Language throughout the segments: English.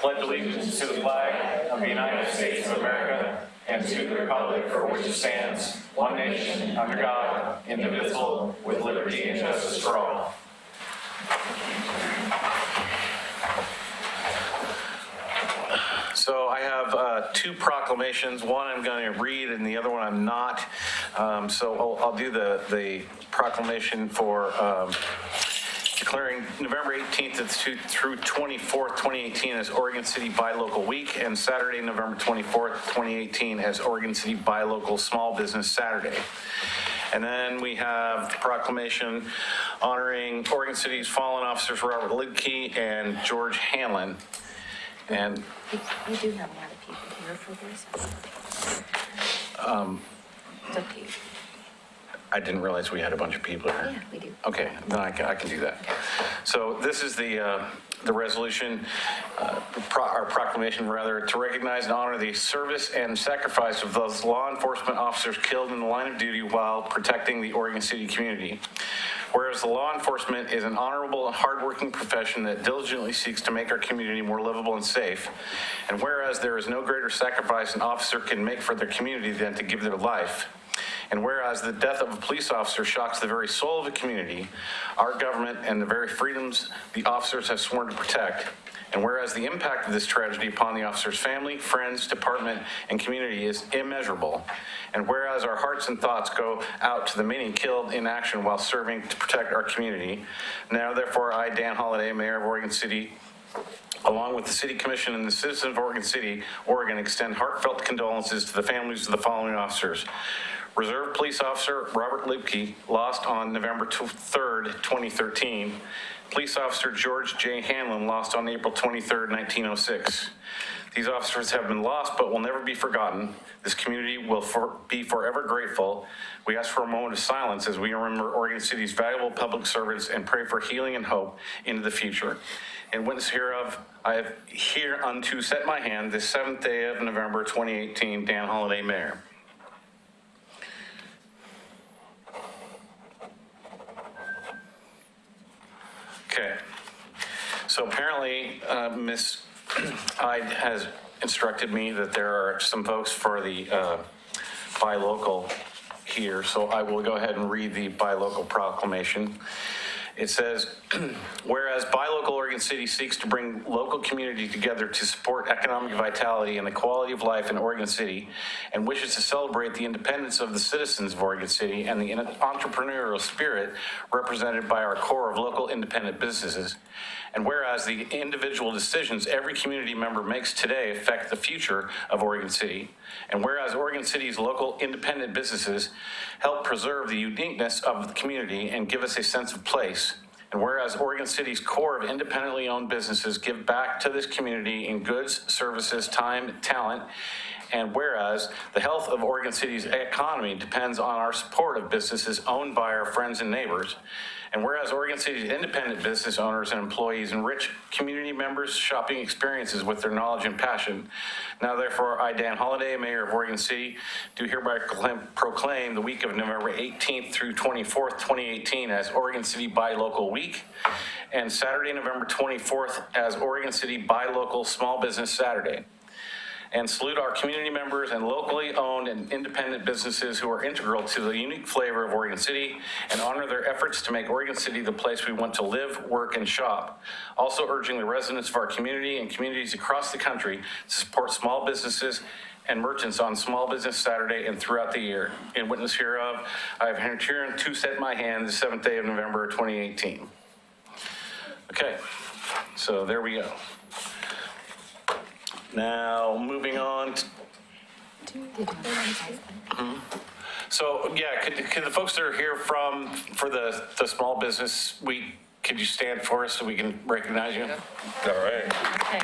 pledge allegiance to the flag of the United States of America and to the republic for which it stands, one nation, under God, indivisible, with liberty and justice for all. So I have two proclamations. One I'm going to read and the other one I'm not. So I'll do the proclamation for declaring November 18th through 24th, 2018 as Oregon City Buy Local Week, and Saturday, November 24th, 2018 as Oregon City Buy Local Small Business Saturday. And then we have the proclamation honoring Oregon City's fallen officers Robert Lidke and George Hanlon. And we do have a lot of people here for this. It's up to you. I didn't realize we had a bunch of people here. Yeah, we do. Okay, then I can do that. So this is the resolution, our proclamation rather, to recognize and honor the service and sacrifice of those law enforcement officers killed in the line of duty while protecting the Oregon City community. Whereas the law enforcement is an honorable and hardworking profession that diligently seeks to make our community more livable and safe, and whereas there is no greater sacrifice an officer can make for their community than to give their life, and whereas the death of a police officer shocks the very soul of a community, our government, and the very freedoms the officers have sworn to protect, and whereas the impact of this tragedy upon the officer's family, friends, department, and community is immeasurable, and whereas our hearts and thoughts go out to the many killed in action while serving to protect our community, now therefore I, Dan Holliday, Mayor of Oregon City, along with the City Commission and the citizens of Oregon City, Oregon, extend heartfelt condolences to the families of the following officers. Reserve Police Officer Robert Lidke, lost on November 3rd, 2013. Police Officer George J. Hanlon, lost on April 23rd, 1906. These officers have been lost but will never be forgotten. This community will be forever grateful. We ask for a moment of silence as we remember Oregon City's valuable public servants and pray for healing and hope into the future. In witness hereof, I have hereunto set my hand this 7th day of November 2018, Dan Holliday, Mayor. Okay, so apparently Ms. Ide has instructed me that there are some folks for the buy local here, so I will go ahead and read the buy local proclamation. It says, whereas Buy Local Oregon City seeks to bring local community together to support economic vitality and the quality of life in Oregon City, and wishes to celebrate the independence of the citizens of Oregon City and the entrepreneurial spirit represented by our core of local independent businesses, and whereas the individual decisions every community member makes today affect the future of Oregon City, and whereas Oregon City's local independent businesses help preserve the uniqueness of the community and give us a sense of place, and whereas Oregon City's core of independently owned businesses give back to this community in goods, services, time, talent, and whereas the health of Oregon City's economy depends on our support of businesses owned by our friends and neighbors, and whereas Oregon City's independent business owners and employees enrich community members' shopping experiences with their knowledge and passion, now therefore I, Dan Holliday, Mayor of Oregon City, do hereby proclaim the week of November 18th through 24th, 2018 as Oregon City Buy Local Week, and Saturday, November 24th as Oregon City Buy Local Small Business Saturday. And salute our community members and locally owned and independent businesses who are integral to the unique flavor of Oregon City, and honor their efforts to make Oregon City the place we want to live, work, and shop. Also urging the residents of our community and communities across the country to support small businesses and merchants on Small Business Saturday and throughout the year. In witness hereof, I have hereunto set my hand the 7th day of November 2018. Okay, so there we go. Now, moving on. So, yeah, could the folks that are here for the Small Business Week, could you stand for us so we can recognize you? All right. Okay.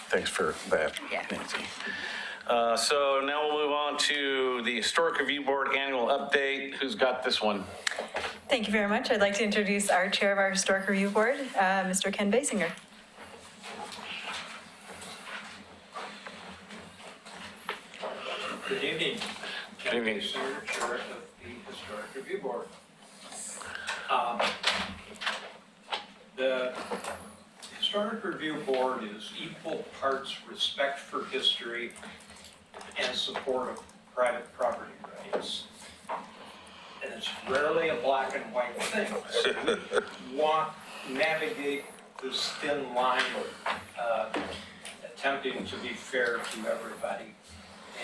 Thanks for that, Yeah. Nancy. So now we'll move on to the Stork Review Board Annual Update. Who's got this one? Thank you very much. I'd like to introduce our chair of our Stork Review Board, Mr. Ken Basinger. Good evening. Good evening. Chair of the Historic Review Board. The Historic Review Board is equal parts respect for history and support of private property rights. And it's rarely a black and white thing. So we want to navigate this thin line, attempting to be fair to everybody.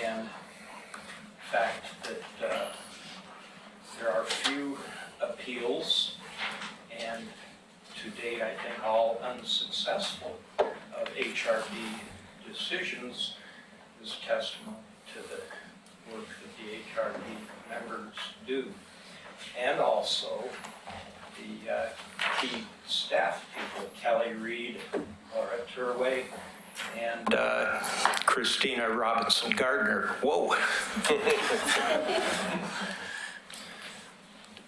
And the fact that there are few appeals, and to date, I think all unsuccessful, of HRB decisions is testament to the work that the HRB members do. And also the key staff people, Kelly Reed, Laura Turway, and Christina Robinson Gardner. Whoa.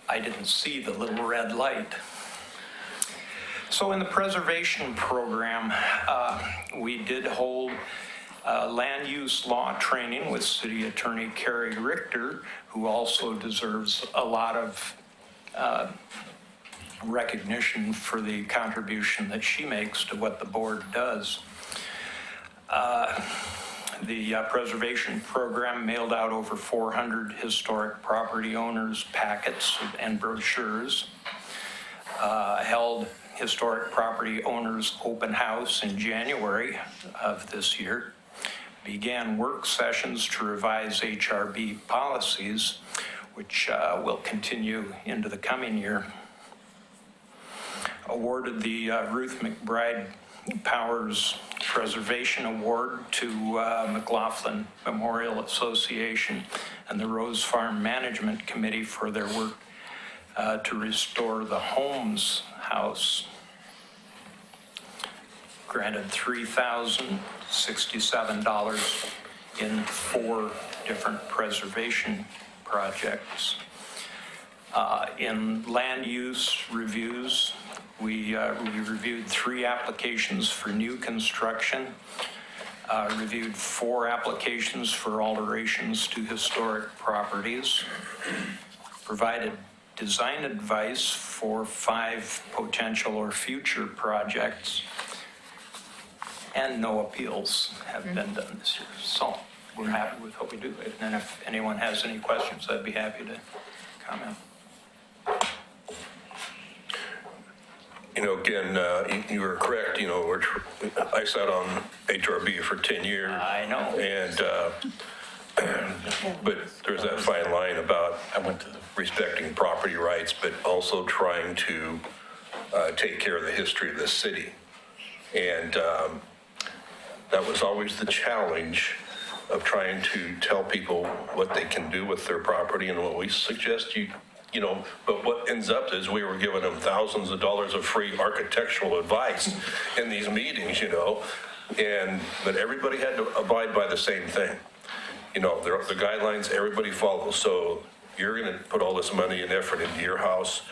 I didn't see the little red light. So in the preservation program, we did hold land use law training with City Attorney Carrie Richter, who also deserves a lot of recognition for the contribution that she makes to what the board does. The preservation program mailed out over 400 historic property owners packets and brochures, held historic property owners open house in January of this year, began work sessions to revise HRB policies, which will continue into the coming year. Awarded the Ruth McBride Powers Preservation Award to McLaughlin Memorial Association and the Rose Farm Management Committee for their work to restore the Holmes House. Granted $3,067 in 4 different preservation projects. In land use reviews, we reviewed 3 applications for new construction, reviewed 4 applications for alterations to historic properties, provided design advice for 5 potential or future projects, and no appeals have been done this year. So we're happy with what we do. And if anyone has any questions, I'd be happy to comment. You know, again, you were correct, you know, I sat on HRB for 10 years. I know. And, but there's that fine line about respecting property rights, but also trying to take care of the history of the city. And that was always the challenge of trying to tell people what they can do with their property and what we suggest you know, but what ends up is we were giving them thousands of dollars of free architectural advice in these meetings, you know, but everybody had to abide by the same thing. You know, the guidelines everybody follows. So you're going to put all this money and effort into your house,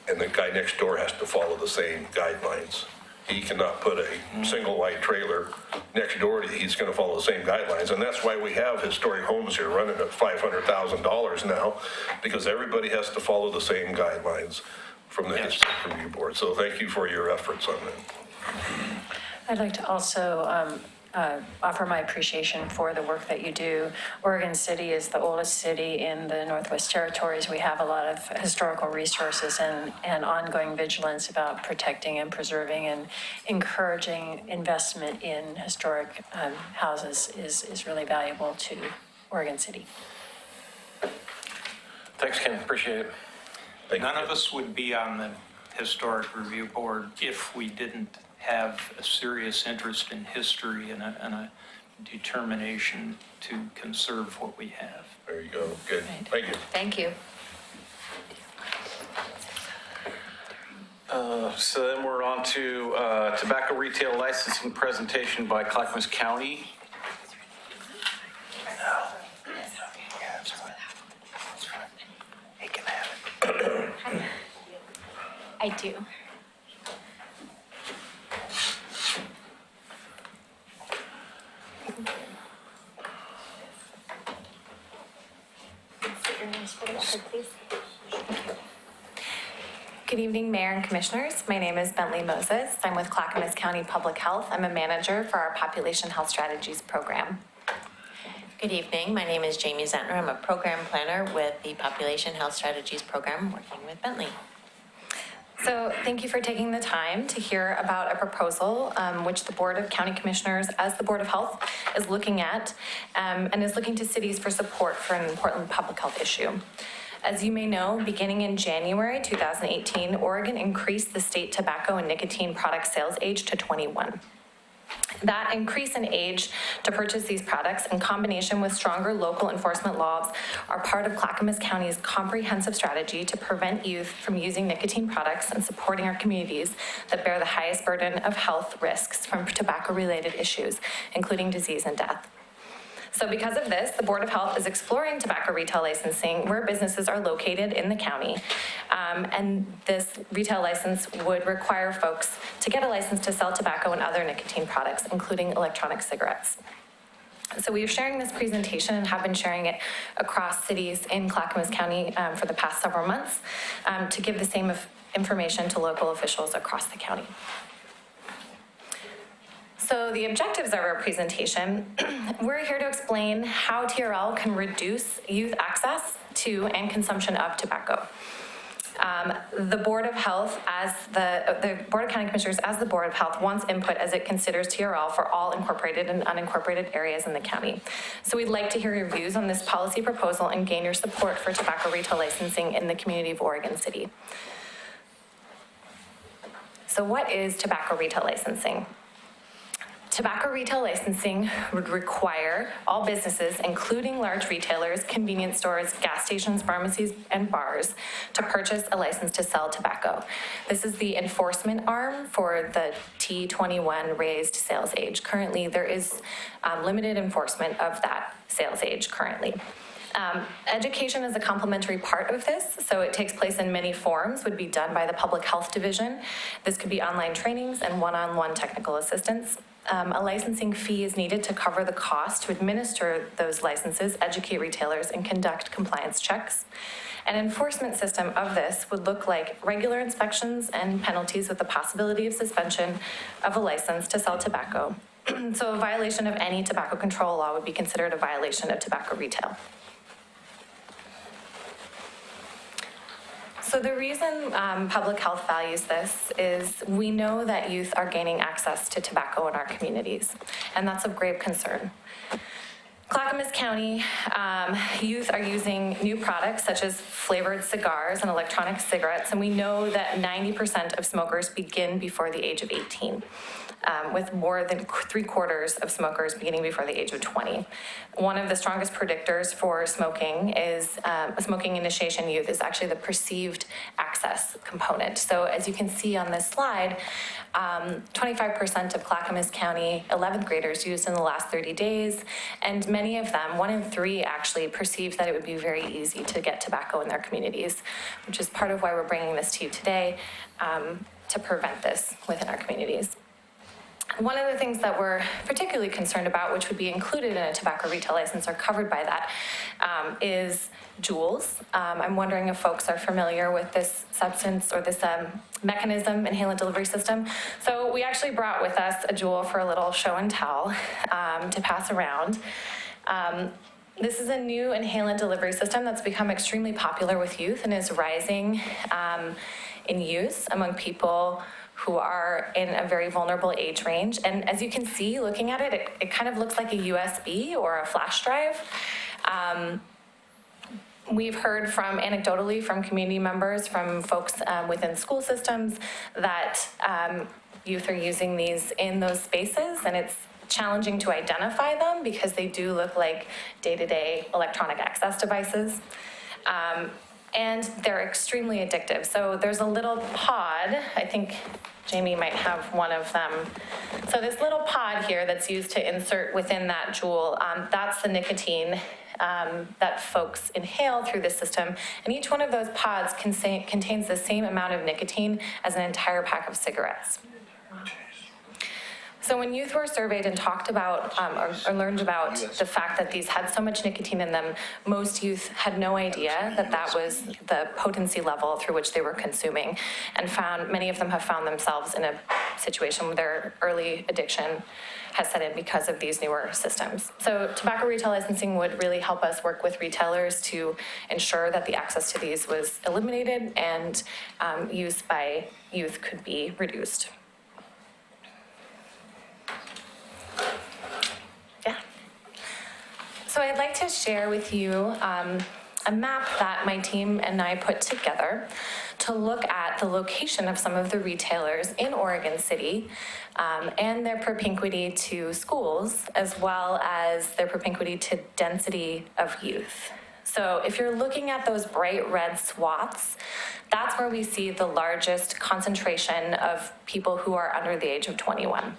and the guy next door has to follow the same guidelines. He cannot put a single wide trailer next door to you. He's going to follow the same guidelines. And that's why we have historic homes here running at $500,000 now, because everybody has to follow the same guidelines from the Historic Review Board. So thank you for your efforts on that. I'd like to also offer my appreciation for the work that you do. Oregon City is the oldest city in the Northwest Territories. We have a lot of historical resources and ongoing vigilance about protecting and preserving and encouraging investment in historic houses is really valuable to Oregon City. Thanks, Ken, appreciate it. None of us would be on the Historic Review Board if we didn't have a serious interest in history and a determination to conserve what we have. There you go. Good. Thank you. Thank you. So then we're on to tobacco retail licensing presentation by Clackamas County. He can have it. I do. State your names for the record, please. Good evening, Mayor and Commissioners. My name is Bentley Moses. I'm with Clackamas County Public Health. I'm a manager for our Population Health Strategies program. Good evening. My name is Jamie Zentner. I'm a program planner with the Population Health Strategies program, working with Bentley. So thank you for taking the time to hear about a proposal which the Board of County Commissioners, as the Board of Health, is looking at and is looking to cities for support for an important public health issue. As you may know, beginning in January 2018, Oregon increased the state tobacco and nicotine product sales age to 21. That increase in age to purchase these products, in combination with stronger local enforcement laws, are part of Clackamas County's comprehensive strategy to prevent youth from using nicotine products and supporting our communities that bear the highest burden of health risks from tobacco-related issues, including disease and death. So because of this, the Board of Health is exploring tobacco retail licensing where businesses are located in the county. And this retail license would require folks to get a license to sell tobacco and other nicotine products, including electronic cigarettes. So we are sharing this presentation and have been sharing it across cities in Clackamas County for the past several months to give the same information to local officials across the county. So the objectives of our presentation, we're here to explain how TRL can reduce youth access to and consumption of tobacco. The Board of Health, as the Board of County Commissioners, as the Board of Health, wants input as it considers TRL for all incorporated and unincorporated areas in the county. So we'd like to hear your views on this policy proposal and gain your support for tobacco retail licensing in the community of Oregon City. So what is tobacco retail licensing? Tobacco retail licensing would require all businesses, including large retailers, convenience stores, gas stations, pharmacies, and bars, to purchase a license to sell tobacco. This is the enforcement arm for the T21 raised sales age. Currently, there is limited enforcement of that sales age currently. Education is a complementary part of this, so it takes place in many forms, would be done by the Public Health Division. This could be online trainings and one-on-one technical assistance. A licensing fee is needed to cover the cost to administer those licenses, educate retailers, and conduct compliance checks. An enforcement system of this would look like regular inspections and penalties with the possibility of suspension of a license to sell tobacco. So a violation of any tobacco control law would be considered a violation of tobacco retail. So the reason public health values this is we know that youth are gaining access to tobacco in our communities, and that's of grave concern. Clackamas County youth are using new products such as flavored cigars and electronic cigarettes, and we know that 90% of smokers begin before the age of 18. With more than 3/4 of smokers beginning before the age of 20. One of the strongest predictors for smoking is smoking initiation youth is actually the perceived access component. So as you can see on this slide, 25% of Clackamas County 11th graders used in the last 30 days, and many of them, 1 in 3 actually, perceived that it would be very easy to get tobacco in their communities, which is part of why we're bringing this to you today to prevent this within our communities. One of the things that we're particularly concerned about, which would be included in a tobacco retail license or covered by that, is Juuls. I'm wondering if folks are familiar with this substance or this mechanism, inhalant delivery system. So we actually brought with us a Juul for a little show and tell to pass around. This is a new inhalant delivery system that's become extremely popular with youth and is rising in use among people who are in a very vulnerable age range. And as you can see, looking at it, it kind of looks like a USB or a flash drive. We've heard anecdotally from community members, from folks within school systems, that youth are using these in those spaces, and it's challenging to identify them because they do look like day-to-day electronic access devices. And they're extremely addictive. So there's a little pod, I think Jamie might have one of them. So this little pod here that's used to insert within that Juul, that's the nicotine that folks inhale through this system. And each one of those pods contains the same amount of nicotine as an entire pack of cigarettes. So when youth were surveyed and talked about or learned about the fact that these had so much nicotine in them, most youth had no idea that that was the potency level through which they were consuming, and many of them have found themselves in a situation where their early addiction has set in because of these newer systems. So tobacco retail licensing would really help us work with retailers to ensure that the access to these was eliminated and use by youth could be reduced. Yeah. So I'd like to share with you a map that my team and I put together to look at the location of some of the retailers in Oregon City and their propinquity to schools, as well as their propinquity to density of youth. So if you're looking at those bright red swaths, that's where we see the largest concentration of people who are under the age of 21.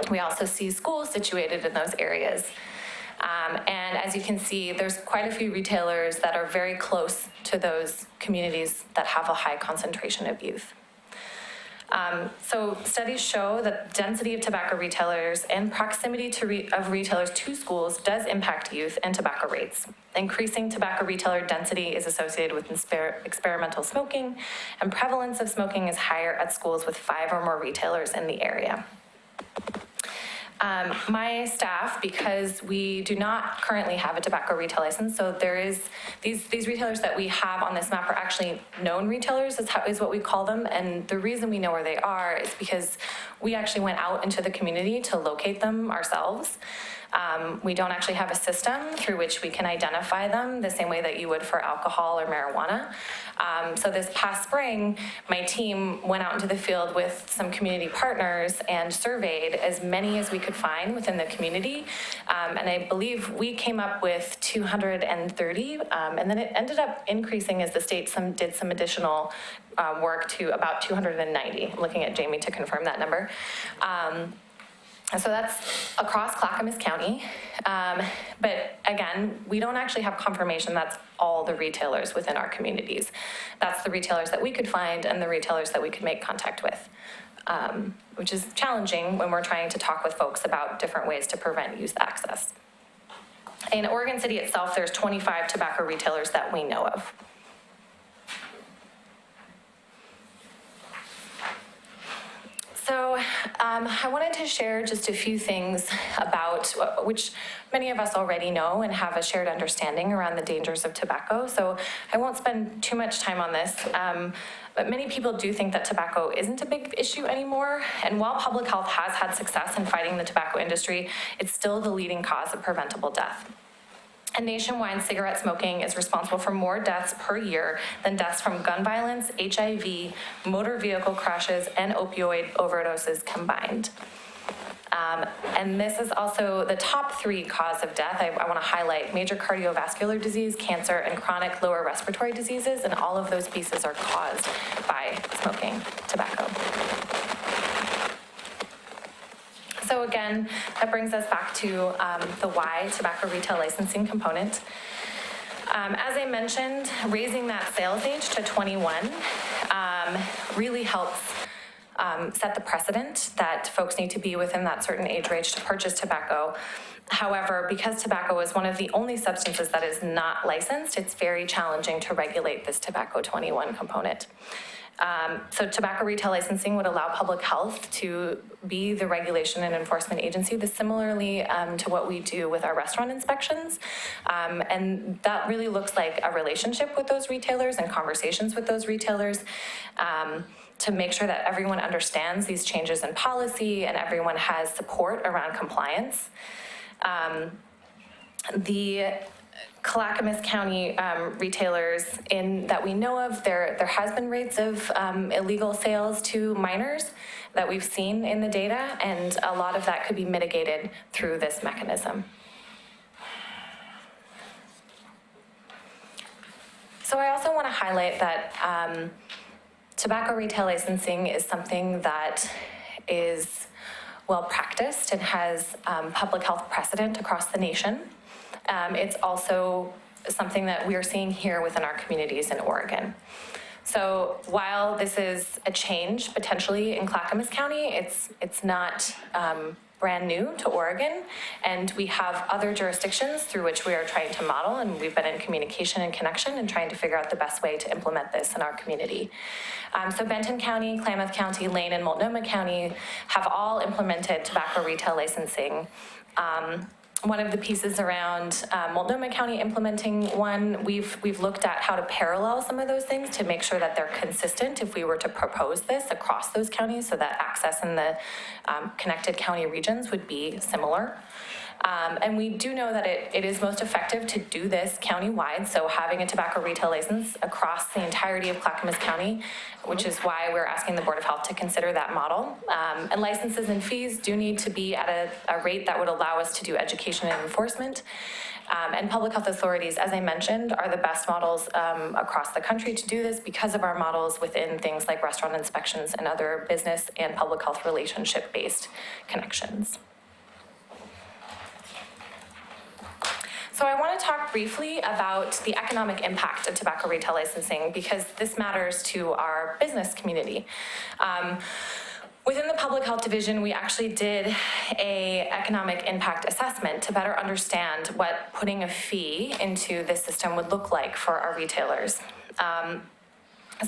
We also see schools situated in those areas. And as you can see, there's quite a few retailers that are very close to those communities that have a high concentration of youth. So studies show that density of tobacco retailers and proximity of retailers to schools does impact youth and tobacco rates. Increasing tobacco retailer density is associated with experimental smoking, and prevalence of smoking is higher at schools with 5 or more retailers in the area. My staff, because we do not currently have a tobacco retail license, so there is these retailers that we have on this map are actually known retailers, is what we call them. And the reason we know where they are is because we actually went out into the community to locate them ourselves. We don't actually have a system through which we can identify them the same way that you would for alcohol or marijuana. So this past spring, my team went out into the field with some community partners and surveyed as many as we could find within the community. And I believe we came up with 230, and then it ended up increasing as the state did some additional work to about 290. I'm looking at Jamie to confirm that number. So that's across Clackamas County. But again, we don't actually have confirmation that's all the retailers within our communities. That's the retailers that we could find and the retailers that we could make contact with, which is challenging when we're trying to talk with folks about different ways to prevent youth access. In Oregon City itself, there's 25 tobacco retailers that we know of. So I wanted to share just a few things about which many of us already know and have a shared understanding around the dangers of tobacco. So I won't spend too much time on this, but many people do think that tobacco isn't a big issue anymore. And while public health has had success in fighting the tobacco industry, it's still the leading cause of preventable death. And nationwide, cigarette smoking is responsible for more deaths per year than deaths from gun violence, HIV, motor vehicle crashes, and opioid overdoses combined. And this is also the top 3 cause of death. I want to highlight major cardiovascular disease, cancer, and chronic lower respiratory diseases, and all of those pieces are caused by smoking tobacco. So again, that brings us back to the why tobacco retail licensing component. As I mentioned, raising that sales age to 21 really helps set the precedent that folks need to be within that certain age range to purchase tobacco. However, because tobacco is one of the only substances that is not licensed, it's very challenging to regulate this tobacco 21 component. So tobacco retail licensing would allow public health to be the regulation and enforcement agency, similarly to what we do with our restaurant inspections. And that really looks like a relationship with those retailers and conversations with those retailers to make sure that everyone understands these changes in policy and everyone has support around compliance. The Clackamas County retailers that we know of, there has been rates of illegal sales to minors that we've seen in the data, and a lot of that could be mitigated through this mechanism. So I also want to highlight that tobacco retail licensing is something that is well practiced and has public health precedent across the nation. It's also something that we're seeing here within our communities in Oregon. So while this is a change potentially in Clackamas County, it's not brand new to Oregon, and we have other jurisdictions through which we are trying to model, and we've been in communication and connection and trying to figure out the best way to implement this in our community. So Benton County, Klamath County, Lane, and Multnomah County have all implemented tobacco retail licensing. One of the pieces around Multnomah County implementing one, we've looked at how to parallel some of those things to make sure that they're consistent if we were to propose this across those counties, so that access in the connected county regions would be similar. And we do know that it is most effective to do this countywide, so having a tobacco retail license across the entirety of Clackamas County, which is why we're asking the Board of Health to consider that model. And licenses and fees do need to be at a rate that would allow us to do education and enforcement. And public health authorities, as I mentioned, are the best models across the country to do this because of our models within things like restaurant inspections and other business and public health relationship-based connections. So I want to talk briefly about the economic impact of tobacco retail licensing because this matters to our business community. Within the Public Health Division, we actually did an economic impact assessment to better understand what putting a fee into this system would look like for our retailers.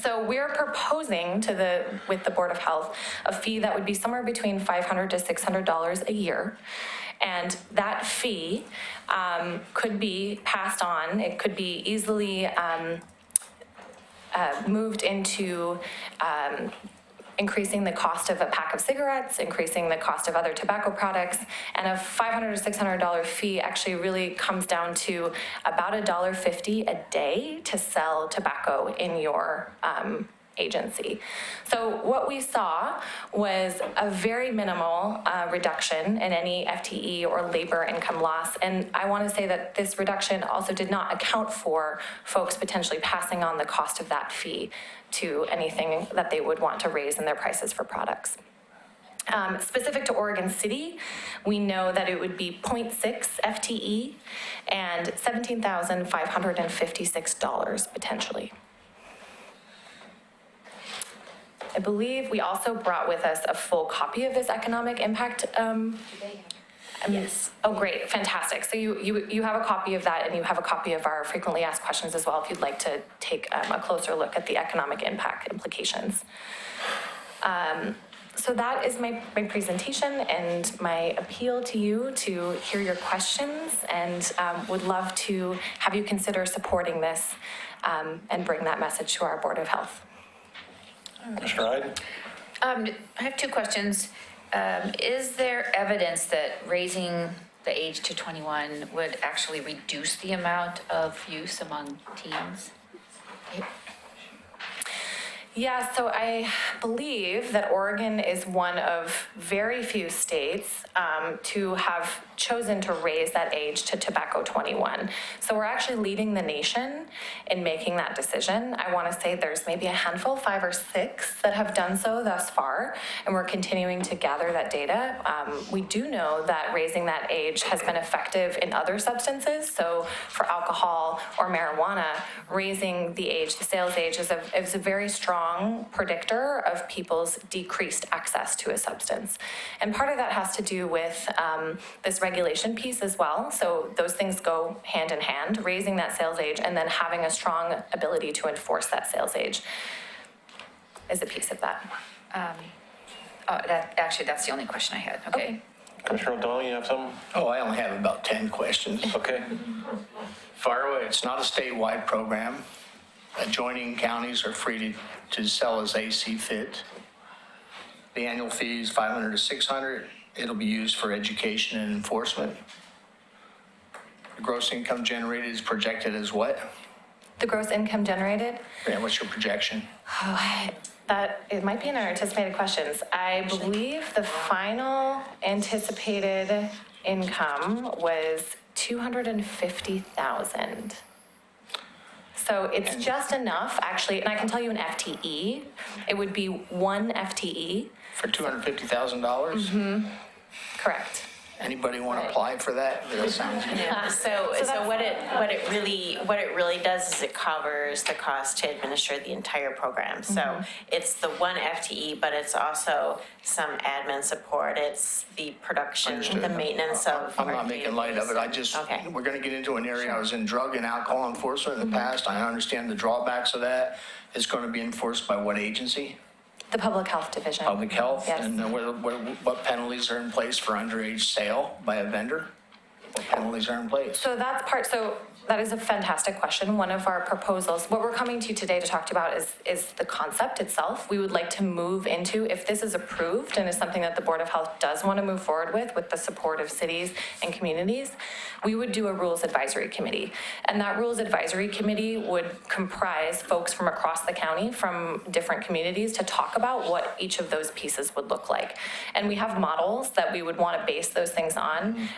So we're proposing with the Board of Health a fee that would be somewhere between $500 to $600 a year. And that fee could be passed on. It could be easily moved into increasing the cost of a pack of cigarettes, increasing the cost of other tobacco products, and a $500 to $600 fee actually really comes down to about $1.50 a day to sell tobacco in your agency. So what we saw was a very minimal reduction in any FTE or labor income loss. And I want to say that this reduction also did not account for folks potentially passing on the cost of that fee to anything that they would want to raise in their prices for products. Specific to Oregon City, we know that it would be 0.6 FTE and $17,556 potentially. I believe we also brought with us a full copy of this economic impact. Yes. Oh, great, fantastic. So you have a copy of that, and you have a copy of our frequently asked questions as well, if you'd like to take a closer look at the economic impact implications. So that is my presentation and my appeal to you to hear your questions, and would love to have you consider supporting this and bring that message to our Board of Health. Mr. Hyde? I have two questions. Is there evidence that raising the age to 21 would actually reduce the amount of use among teens? Yeah, so I believe that Oregon is one of very few states to have chosen to raise that age to tobacco 21. So we're actually leading the nation in making that decision. I want to say there's maybe a handful, 5 or 6, that have done so thus far, and we're continuing to gather that data. We do know that raising that age has been effective in other substances. So for alcohol or marijuana, raising the age, the sales age, is a very strong predictor of people's decreased access to a substance. And part of that has to do with this regulation piece as well. So those things go hand in hand, raising that sales age and then having a strong ability to enforce that sales age is a piece of that. That's the only question I had. Okay. Commissioner O'Donnell, you have something? Oh, I only have about 10 questions. Okay. Fire away. It's not a statewide program. Adjoining counties are free to sell as they see fit. The annual fee is $500 to $600. It'll be used for education and enforcement. The gross income generated is projected as what? The gross income generated? Yeah, what's your projection? It might be in our anticipated questions. I believe the final anticipated income was $250,000. So it's just enough, actually, and I can tell you an FTE. It would be 1 FTE. For $250,000? Correct. Anybody want to apply for that? That sounds good. So what it really does is it covers the cost to administer the entire program. So it's the one FTE, but it's also some admin support. It's the production, Understood. the maintenance of. I'm our not making light of it. I just, Okay. we're going to get into an area. I was in drug and alcohol enforcement in the past. I understand the drawbacks of that. It's going to be enforced by what agency? The Public Health Division. Public Health? Yes. And what penalties are in place for underage sale by a vendor? What penalties are in place? So that is a fantastic question. One of our proposals, what we're coming to you today to talk to you about is the concept itself. We would like to move into, if this is approved and is something that the Board of Health does want to move forward with the support of cities and communities, we would do a rules advisory committee. And that rules advisory committee would comprise folks from across the county, from different communities, to talk about what each of those pieces would look like. And we have models that we would want to base those things on.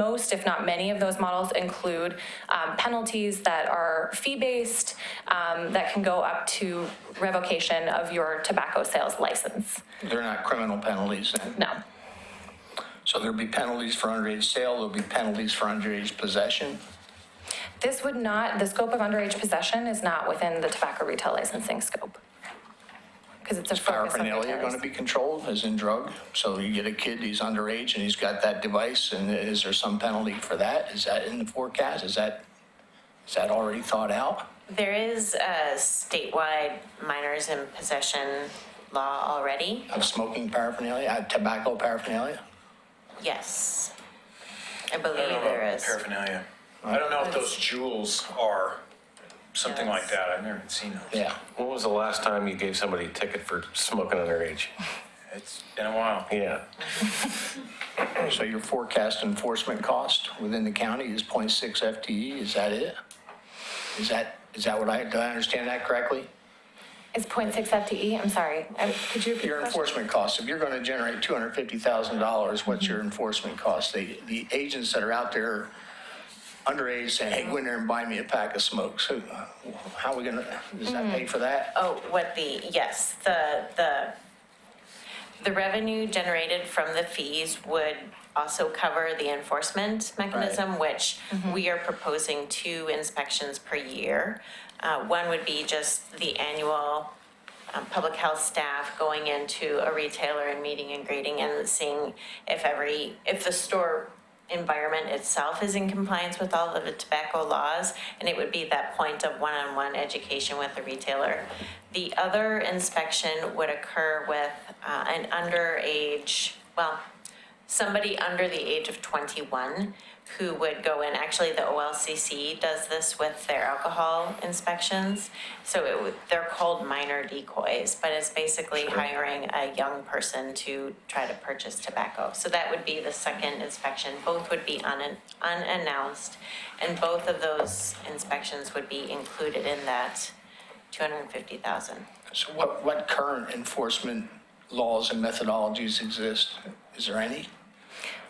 Most, if not many, of those models include penalties that are fee-based, that can go up to revocation of your tobacco sales license. They're not criminal penalties then? No. So there'll be penalties for underage sale, there'll be penalties for underage possession? This would not, the scope of underage possession is not within the tobacco retail licensing scope. Because it's a Is focus of paraphernalia going retailers. to be controlled, as in drug? So you get a kid, he's underage, and he's got that device, and is there some penalty for that? Is that in the forecast? Is that already thought out? There is a statewide minors in possession law already. Of smoking paraphernalia, tobacco paraphernalia? Yes. I believe there is. Paraphernalia. I don't know if those jewels are something like that. I've never seen those. Yeah. When was the last time you gave somebody a ticket for smoking underage? It's been a while. Yeah. So your forecast enforcement cost within the county is 0.6 FTE, is that it? Is that did I understand that correctly? Is 0.6 FTE? I'm sorry. Could you repeat Your the question? enforcement costs, if you're going to generate $250,000, what's your enforcement cost? The agents that are out there underage saying, hey, go in there and buy me a pack of smokes. So how are we going to, does that pay for that? Oh, yes, the revenue generated from the fees would also cover the enforcement mechanism, which we are proposing 2 inspections per year. One would be just the annual public health staff going into a retailer and meeting and greeting and seeing if the store environment itself is in compliance with all of the tobacco laws, and it would be that point of one-on-one education with the retailer. The other inspection would occur with an underage, somebody under the age of 21 who would go in. Actually, the OLCC does this with their alcohol inspections. So they're called minor decoys, but it's basically hiring a young person to try to purchase tobacco. So that would be the second inspection. Both would be unannounced, and both of those inspections would be included in that $250,000. So what current enforcement laws and methodologies exist? Is there any?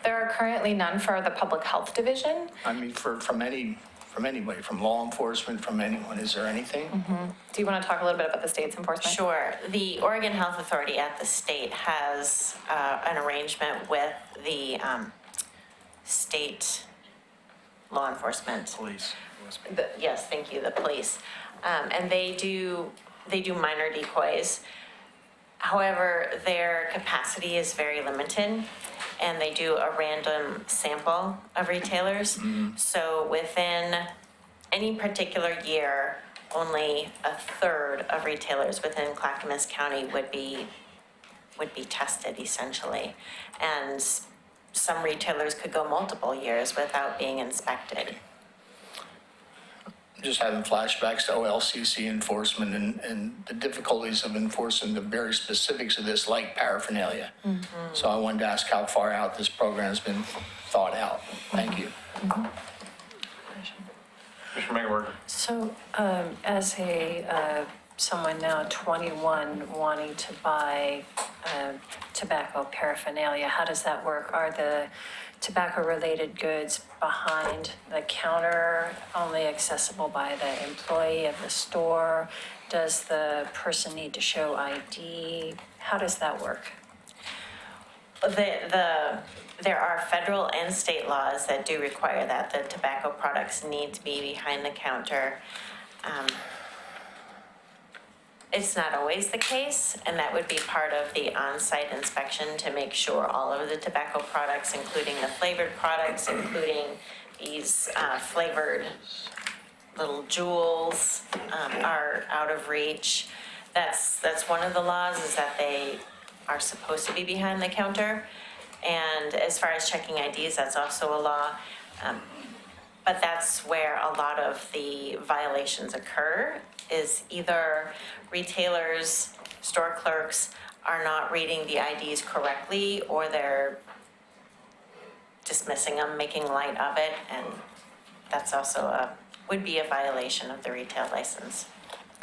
There are currently none for the Public Health Division. I mean, from anybody, from law enforcement, from anyone, is there anything? Do you want to talk a little bit about the state's enforcement? Sure. The Oregon Health Authority at the state has an arrangement with the state law enforcement. Police. Yes, thank you, the police. And they do minor decoys. However, their capacity is very limited, and they do a random sample of retailers. So within any particular year, only a third of retailers within Clackamas County would be tested essentially. And some retailers could go multiple years without being inspected. Just having flashbacks to OLCC enforcement and the difficulties of enforcing the very specifics of this, like paraphernalia. So I wanted to ask how far out this program has been thought out. Thank you. Commissioner Megawork. So as someone now 21 wanting to buy tobacco paraphernalia, how does that work? Are the tobacco-related goods behind the counter, only accessible by the employee of the store? Does the person need to show ID? How does that work? there are federal and state laws that do require that the tobacco products need to be behind the counter. It's not always the case, and that would be part of the on-site inspection to make sure all of the tobacco products, including the flavored products, including these flavored little jewels, are out of reach. That's one of the laws, is that they are supposed to be behind the counter. And as far as checking IDs, that's also a law. But that's where a lot of the violations occur, is either retailers, store clerks are not reading the IDs correctly, or they're dismissing them, making light of it, and that's also would be a violation of the retail license.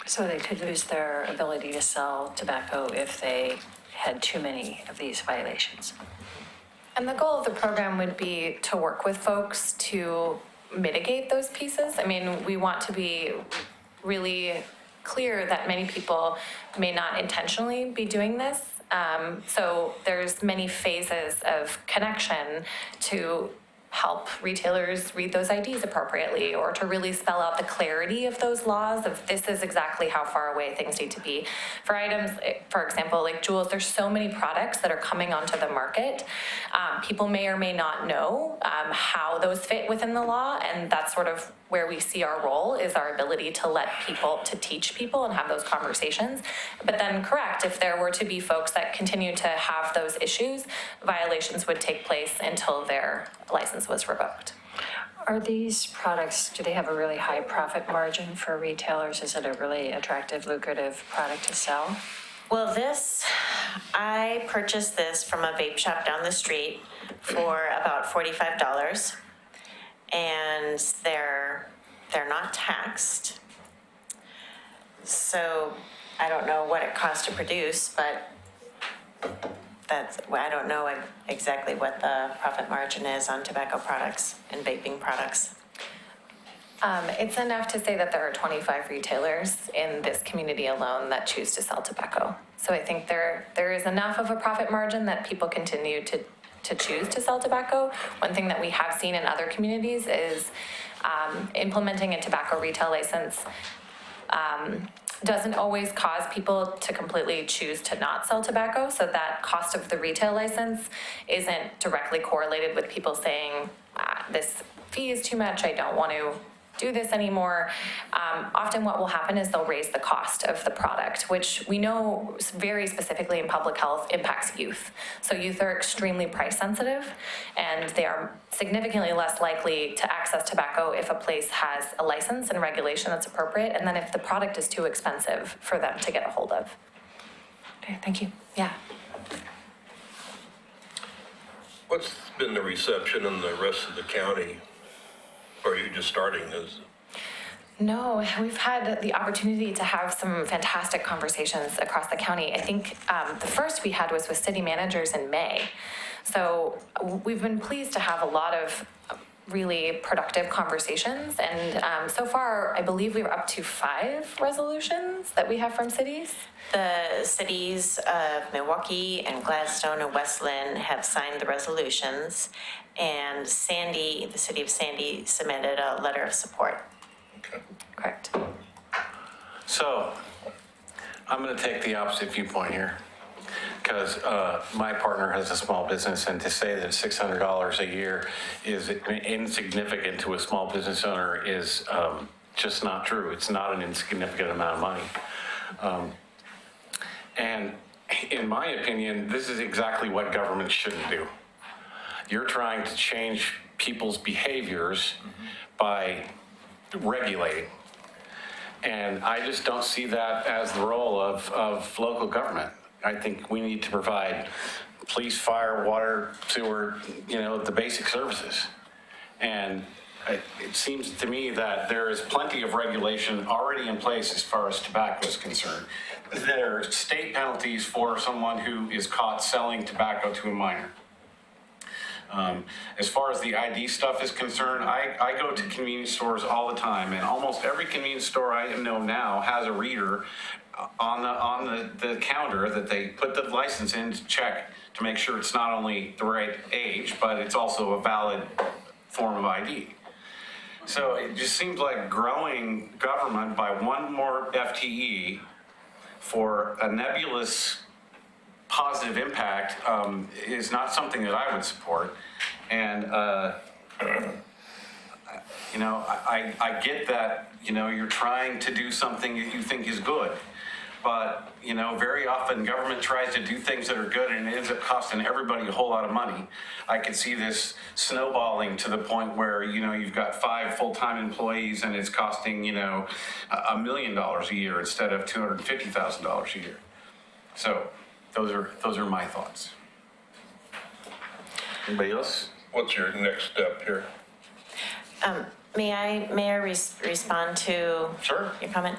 So they could lose their ability to sell tobacco if they had too many of these violations. And the goal of the program would be to work with folks to mitigate those pieces. I mean, we want to be really clear that many people may not intentionally be doing this. So there's many phases of connection to help retailers read those IDs appropriately, or to really spell out the clarity of those laws of this is exactly how far away things need to be. For items, for example, like jewels, there's so many products that are coming onto the market. People may or may not know how those fit within the law, and that's sort of where we see our role, is our ability to let people, to teach people and have those conversations. But then correct, if there were to be folks that continue to have those issues, violations would take place until their license was revoked. Are these products, do they have a really high profit margin for retailers? Is it a really attractive, lucrative product to sell? Well, I purchased this from a vape shop down the street for about $45, and they're not taxed. So I don't know what it costs to produce, but I don't know exactly what the profit margin is on tobacco products and vaping products. It's enough to say that there are 25 retailers in this community alone that choose to sell tobacco. So I think there is enough of a profit margin that people continue to choose to sell tobacco. One thing that we have seen in other communities is implementing a tobacco retail license doesn't always cause people to completely choose to not sell tobacco. So that cost of the retail license isn't directly correlated with people saying, this fee is too much, I don't want to do this anymore. Often what will happen is they'll raise the cost of the product, which we know very specifically in public health impacts youth. So youth are extremely price sensitive, and they are significantly less likely to access tobacco if a place has a license and regulation that's appropriate, and then if the product is too expensive for them to get a hold of. Okay, thank you. Yeah. What's been the reception in the rest of the county? Or are you just starting this? No, we've had the opportunity to have some fantastic conversations across the county. I think the first we had was with city managers in May. So we've been pleased to have a lot of really productive conversations. And so far, I believe we were up to 5 resolutions that we have from cities. The cities of Milwaukee and Gladstone and West Lynn have signed the resolutions, and the city of Sandy submitted a letter of support. Okay. Correct. So I'm going to take the opposite viewpoint here, because my partner has a small business, and to say that $600 a year is insignificant to a small business owner is just not true. It's not an insignificant amount of money. And in my opinion, this is exactly what government shouldn't do. You're trying to change people's behaviors by regulating. And I just don't see that as the role of local government. I think we need to provide police, fire, water, sewer, the basic services. And it seems to me that there is plenty of regulation already in place as far as tobacco is concerned. There are state penalties for someone who is caught selling tobacco to a minor. As far as the ID stuff is concerned, I go to convenience stores all the time, and almost every convenience store I know now has a reader on the counter that they put the license in to check to make sure it's not only the right age, but it's also a valid form of ID. So it just seems like growing government by one more FTE for a nebulous positive impact is not something that I would support. And, you know, I get that, you know, you're trying to do something that you think is good. But, you know, very often government tries to do things that are good and it ends up costing everybody a whole lot of money. I could see this snowballing to the point where, you know, you've got 5 full-time employees and it's costing, you know, $1 million a year instead of $250,000 a year. So those are my thoughts. Anybody else? What's your next step here? May I respond to Sure. your comment?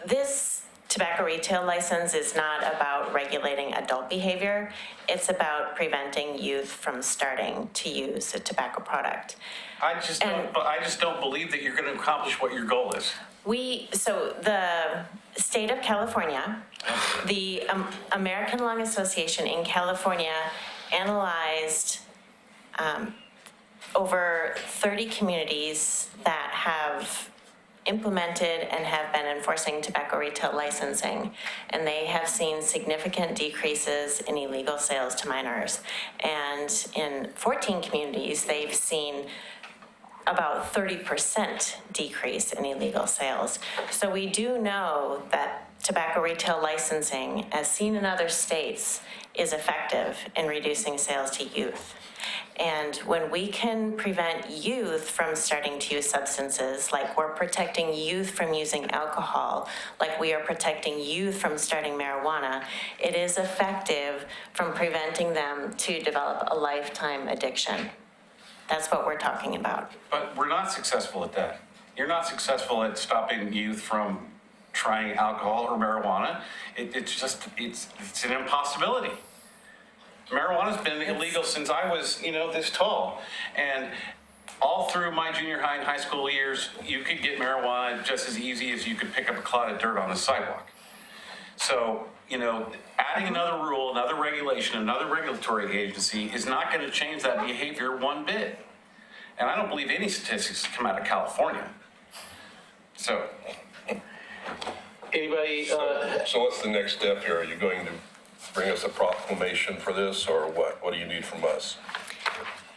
This tobacco retail license is not about regulating adult behavior. It's about preventing youth from starting to use a tobacco product. I just don't believe that you're going to accomplish what your goal is. So the state of California, the American Lung Association in California analyzed over 30 communities that have implemented and have been enforcing tobacco retail licensing, and they have seen significant decreases in illegal sales to minors. And in 14 communities, they've seen about 30% decrease in illegal sales. So we do know that tobacco retail licensing, as seen in other states, is effective in reducing sales to youth. And when we can prevent youth from starting to use substances, like we're protecting youth from using alcohol, like we are protecting youth from starting marijuana, it is effective from preventing them to develop a lifetime addiction. That's what we're talking about. But we're not successful at that. You're not successful at stopping youth from trying alcohol or marijuana. It's an impossibility. Marijuana's been illegal since I was, you know, this tall. And all through my junior high and high school years, you could get marijuana just as easy as you could pick up a clod of dirt on the sidewalk. So, you know, adding another rule, another regulation, another regulatory agency is not going to change that behavior one bit. And I don't believe any statistics come out of California. So, anybody? So what's the next step here? Are you going to bring us a proclamation for this, or what? What do you need from us?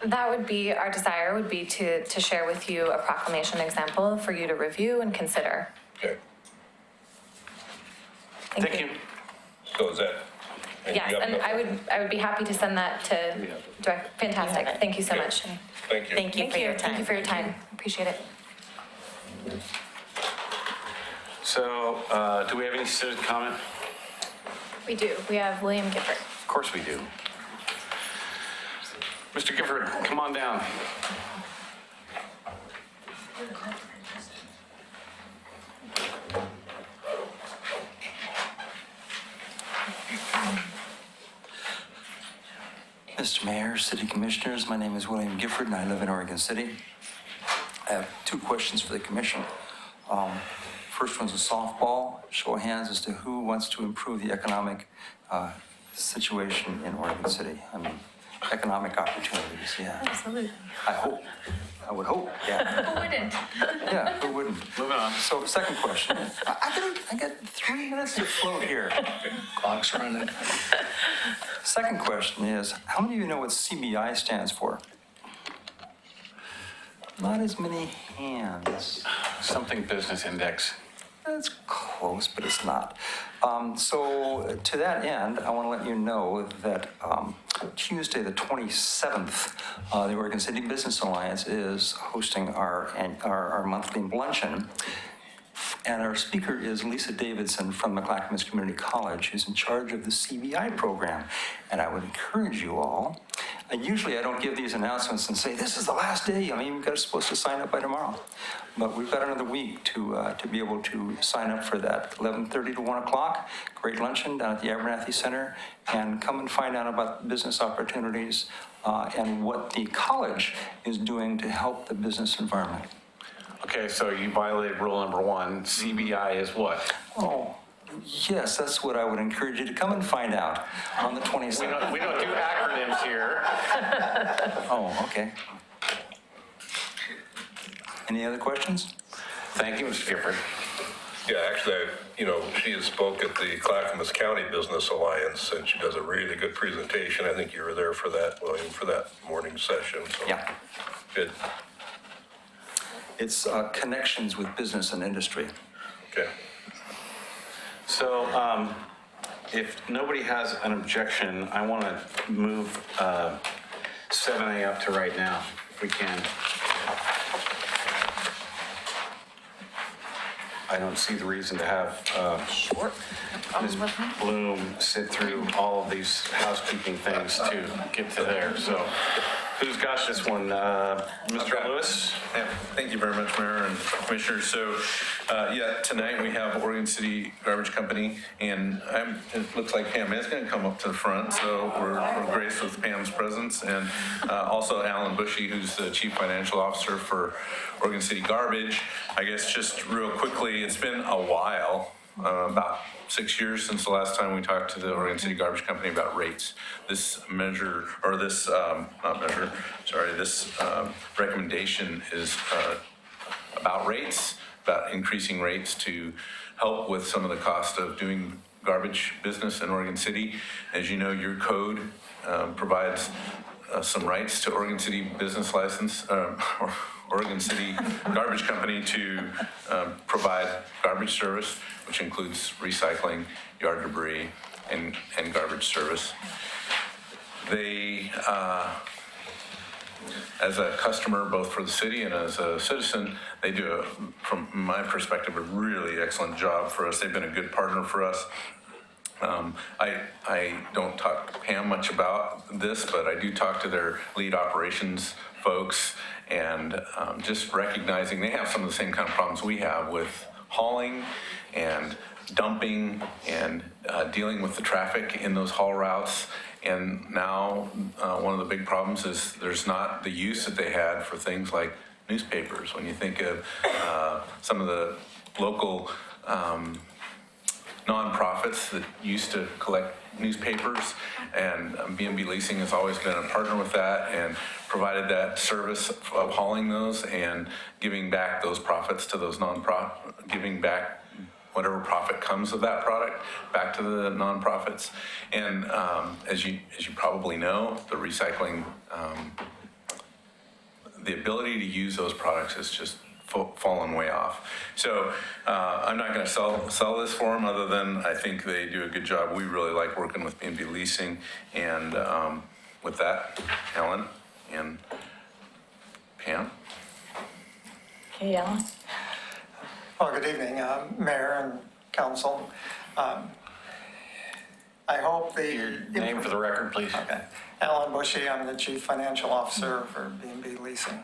That would be, our desire would be to share with you a proclamation example for you to review and consider. Okay. Thank you. So is that? Yes, and I would be happy to send that to Direct. Fantastic. Thank you so much. Thank you. Thank you for your time. Thank you for your time. Appreciate it. So, do we have any citizen comment? We do. We have William Gifford. Of course we do. Mr. Gifford, come on down. Mr. Mayor, City Commissioners, my name is William Gifford and I live in Oregon City. I have 2 questions for the Commission. First one's a softball. Show of hands as to who wants to improve the economic situation in Oregon City. I mean, economic opportunities, yeah. Absolutely. I would hope, yeah. Who wouldn't? Yeah, who wouldn't? Moving on. So second question, I got 3 minutes to float here. Clock's running. Second question is, how many of you know what CBI stands for? Not as many hands. Something business index. It's close, but it's not. So to that end, I want to let you know that Tuesday, the 27th, the Oregon City Business Alliance is hosting our monthly luncheon. And our speaker is Lisa Davidson from the Clackamas Community College, who's in charge of the CBI program. And I would encourage you all, and usually I don't give these announcements and say, this is the last day. I mean, you're supposed to sign up by tomorrow. But we've got another week to be able to sign up for that. 11:30 to 1 o'clock, great luncheon down at the Abernathy Center. And come and find out about business opportunities and what the college is doing to help the business environment. Okay, so you violated rule number 1. CBI is what? Oh, yes, that's what I would encourage you to come and find out on the 27th. We don't do acronyms here. Oh, okay. Any other questions? Thank you, Mr. Gifford. Yeah, actually, she has spoke at the Clackamas County Business Alliance, and she does a really good presentation. I think you were there for that, William, for that morning session. So Yeah. good. It's connections with business and industry. Okay. So if nobody has an objection, I want to move 7A up to right now, if we can. I don't see the reason to have Ms. Bloom sit through all of these housekeeping things to get to there. So who's got this one? Mr. Lewis? Yeah, thank you very much, Mayor and Commissioners. So, tonight we have Oregon City Garbage Company, and it looks like Pam is going to come up to the front, so we're graced with Pam's presence, and also Alan Bushy, who's the Chief Financial Officer for Oregon City Garbage. I guess just real quickly, it's been a while, about 6 years since the last time we talked to the Oregon City Garbage Company about rates. This measure, or this, not measure, sorry, this recommendation is about rates, about increasing rates to help with some of the cost of doing garbage business in Oregon City. As you know, your code provides some rights to Oregon City business license, or Oregon City Garbage Company to provide garbage service, which includes recycling, yard debris, and garbage service. They, as a customer, both for the city and as a citizen, they do, from my perspective, a really excellent job for us. They've been a good partner for us. I don't talk to Pam much about this, but I do talk to their lead operations folks, and just recognizing they have some of the same kind of problems we have with hauling and dumping and dealing with the traffic in those haul routes. And now one of the big problems is there's not the use that they had for things like newspapers. When you think of some of the local nonprofits that used to collect newspapers, and B&B Leasing has always been a partner with that and provided that service of hauling those and giving back those profits to those giving back whatever profit comes of that product back to the nonprofits. And as you probably know, the recycling, the ability to use those products is just fallen way off. So I'm not going to sell this for them, other than I think they do a good job. We really like working with B&B Leasing, and with that, Ellen and Pam. Okay, Alan. Well, good evening, Mayor and Council. I hope Your name for the record, please. Okay. Alan Bushy, I'm the Chief Financial Officer for B&B Leasing,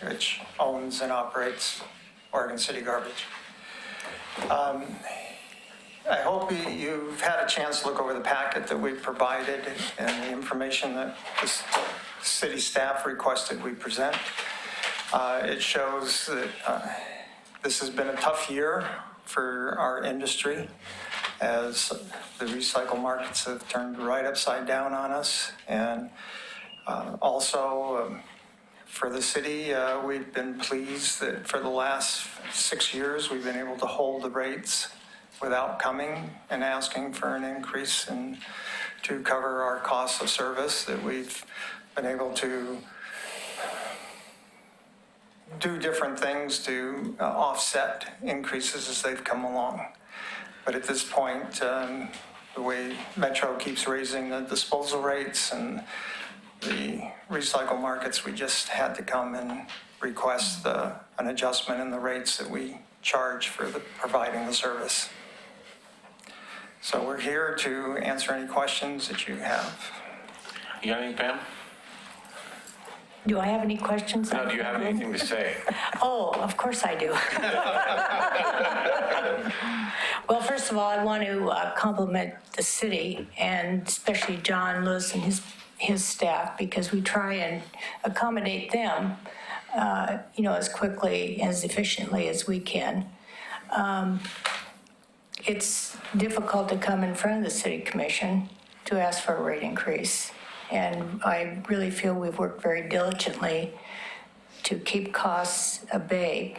which owns and operates Oregon City Garbage. I hope you've had a chance to look over the packet that we've provided and the information that the city staff requested we present. It shows that this has been a tough year for our industry, as the recycle markets have turned right upside down on us. And also for the city, we've been pleased that for the last 6 years, we've been able to hold the rates without coming and asking for an increase to cover our costs of service, that we've been able to do different things to offset increases as they've come along. But at this point, the way Metro keeps raising the disposal rates and the recycle markets, we just had to come and request an adjustment in the rates that we charge for providing the service. So we're here to answer any questions that you have. You got anything, Pam? Do I have any questions? No, do you have anything to say? Oh, of course I do. Well, first of all, I want to compliment the city, and especially John Lewis and his staff, because we try and accommodate them as quickly, as efficiently as we can. It's difficult to come in front of the city commission to ask for a rate increase. And I really feel we've worked very diligently to keep costs at bay.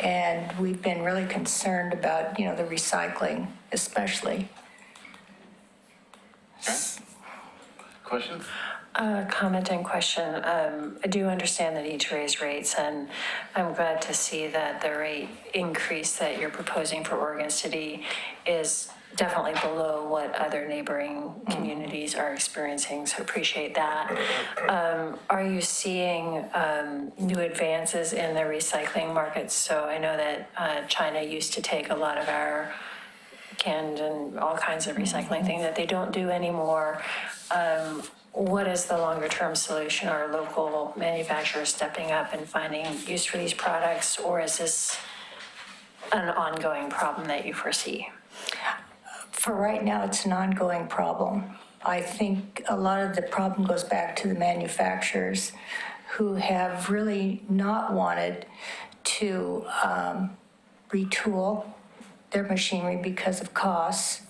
And we've been really concerned about, the recycling especially. Question? Comment and question. I do understand the need to raise rates, and I'm glad to see that the rate increase that you're proposing for Oregon City is definitely below what other neighboring communities are experiencing, so appreciate that. Are you seeing new advances in the recycling markets? So I know that China used to take a lot of our canned and all kinds of recycling things that they don't do anymore. What is the longer term solution? Are local manufacturers stepping up and finding use for these products, or is this an ongoing problem that you foresee? For right now, it's an ongoing problem. I think a lot of the problem goes back to the manufacturers who have really not wanted to retool their machinery because of costs.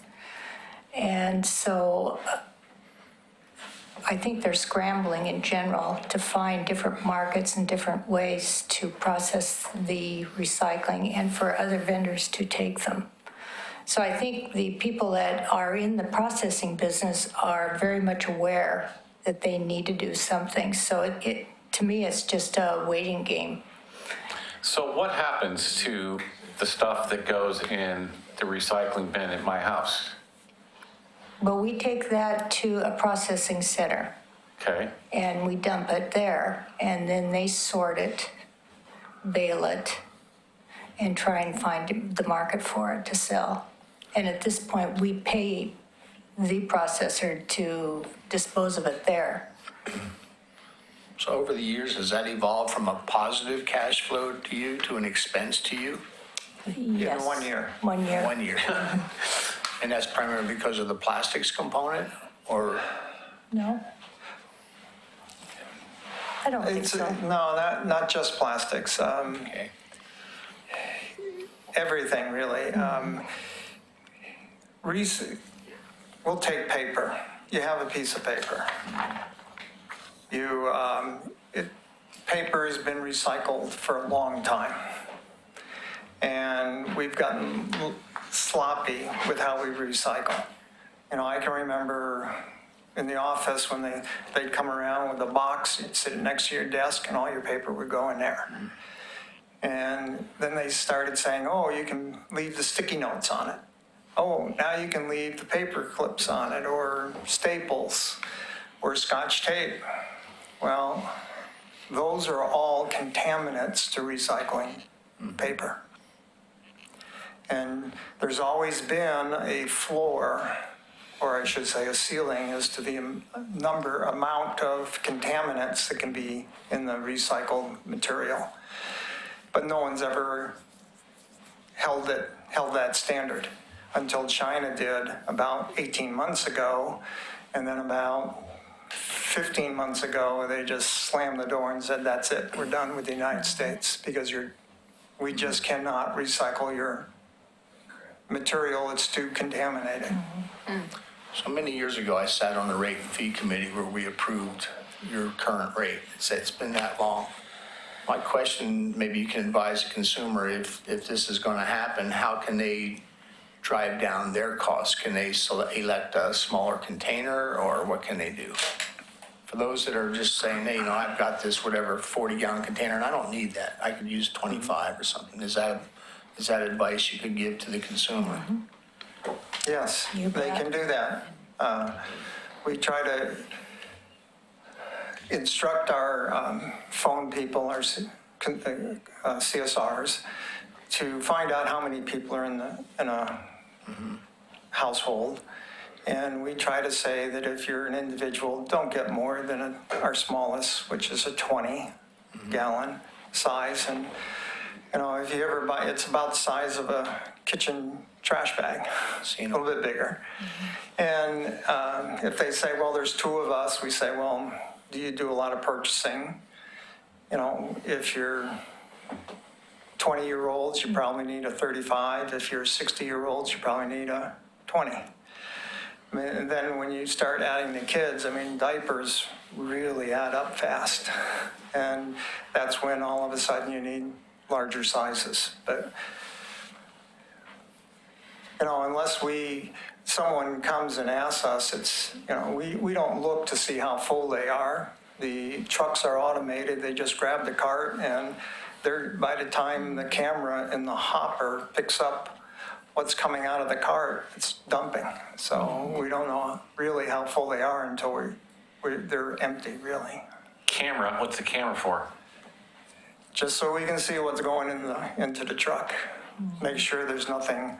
And so I think they're scrambling in general to find different markets and different ways to process the recycling and for other vendors to take them. So I think the people that are in the processing business are very much aware that they need to do something. So it to me, it's just a waiting game. So what happens to the stuff that goes in the recycling bin at my house? But we take that to a processing center Okay, and we dump it there, and then they sort it, bale it, and try and find the market for it to sell. And at this point, we pay the processor to dispose of it there. So over the years, has that evolved from a positive cash flow to you to an expense to you? Yes. In 1 year. 1 year. 1 year. And that's primarily because of the plastics component, or? No? I don't think It's, so. no, not just plastics. Okay. Everything, really. We'll take paper. You have a piece of paper. Paper has been recycled for a long time. And we've gotten sloppy with how we recycle. I can remember in the office when they'd come around with a box, you'd sit next to your desk and all your paper would go in there. And then they started saying, oh, you can leave the sticky notes on it. Oh, now you can leave the paper clips on it, or staples, or Scotch tape. Well, those are all contaminants to recycling paper. And there's always been a floor, or I should say a ceiling, as to the amount of contaminants that can be in the recycled material. But no one's ever held that standard until China did about 18 months ago. And then about 15 months ago, they just slammed the door and said, that's it, we're done with the United States, because we just cannot recycle your material, it's too contaminated. So many years ago, I sat on the rate and fee committee where we approved your current rate. It's been that long. My question, maybe you can advise the consumer, if this is going to happen, how can they drive down their costs? Can they elect a smaller container, or what can they do? For those that are just saying, hey, I've got this 40-gallon container and I don't need that. I could use 25 or something. Is that advice you could give to the consumer? Yes, they can do that. We try to instruct our phone people, our CSRs, to find out how many people are in a household. And we try to say that if you're an individual, don't get more than our smallest, which is a 20-gallon size. And if you ever buy, it's about the size of a kitchen trash bag, a little bit bigger. And if they say, well, there's two of us, we say, well, do you do a lot of purchasing? if you're 20-year-olds, you probably need a 35. If you're 60-year-olds, you probably need a 20. And then when you start adding the kids, diapers really add up fast. And that's when all of a sudden you need larger sizes. But, unless someone comes and asks us, it's, we don't look to see how full they are. The trucks are automated. They just grab the cart, and by the time the camera in the hopper picks up what's coming out of the cart, it's dumping. So we don't know really how full they are until they're empty, really. Camera, what's the camera for? Just so we can see what's going into the truck. Make sure there's nothing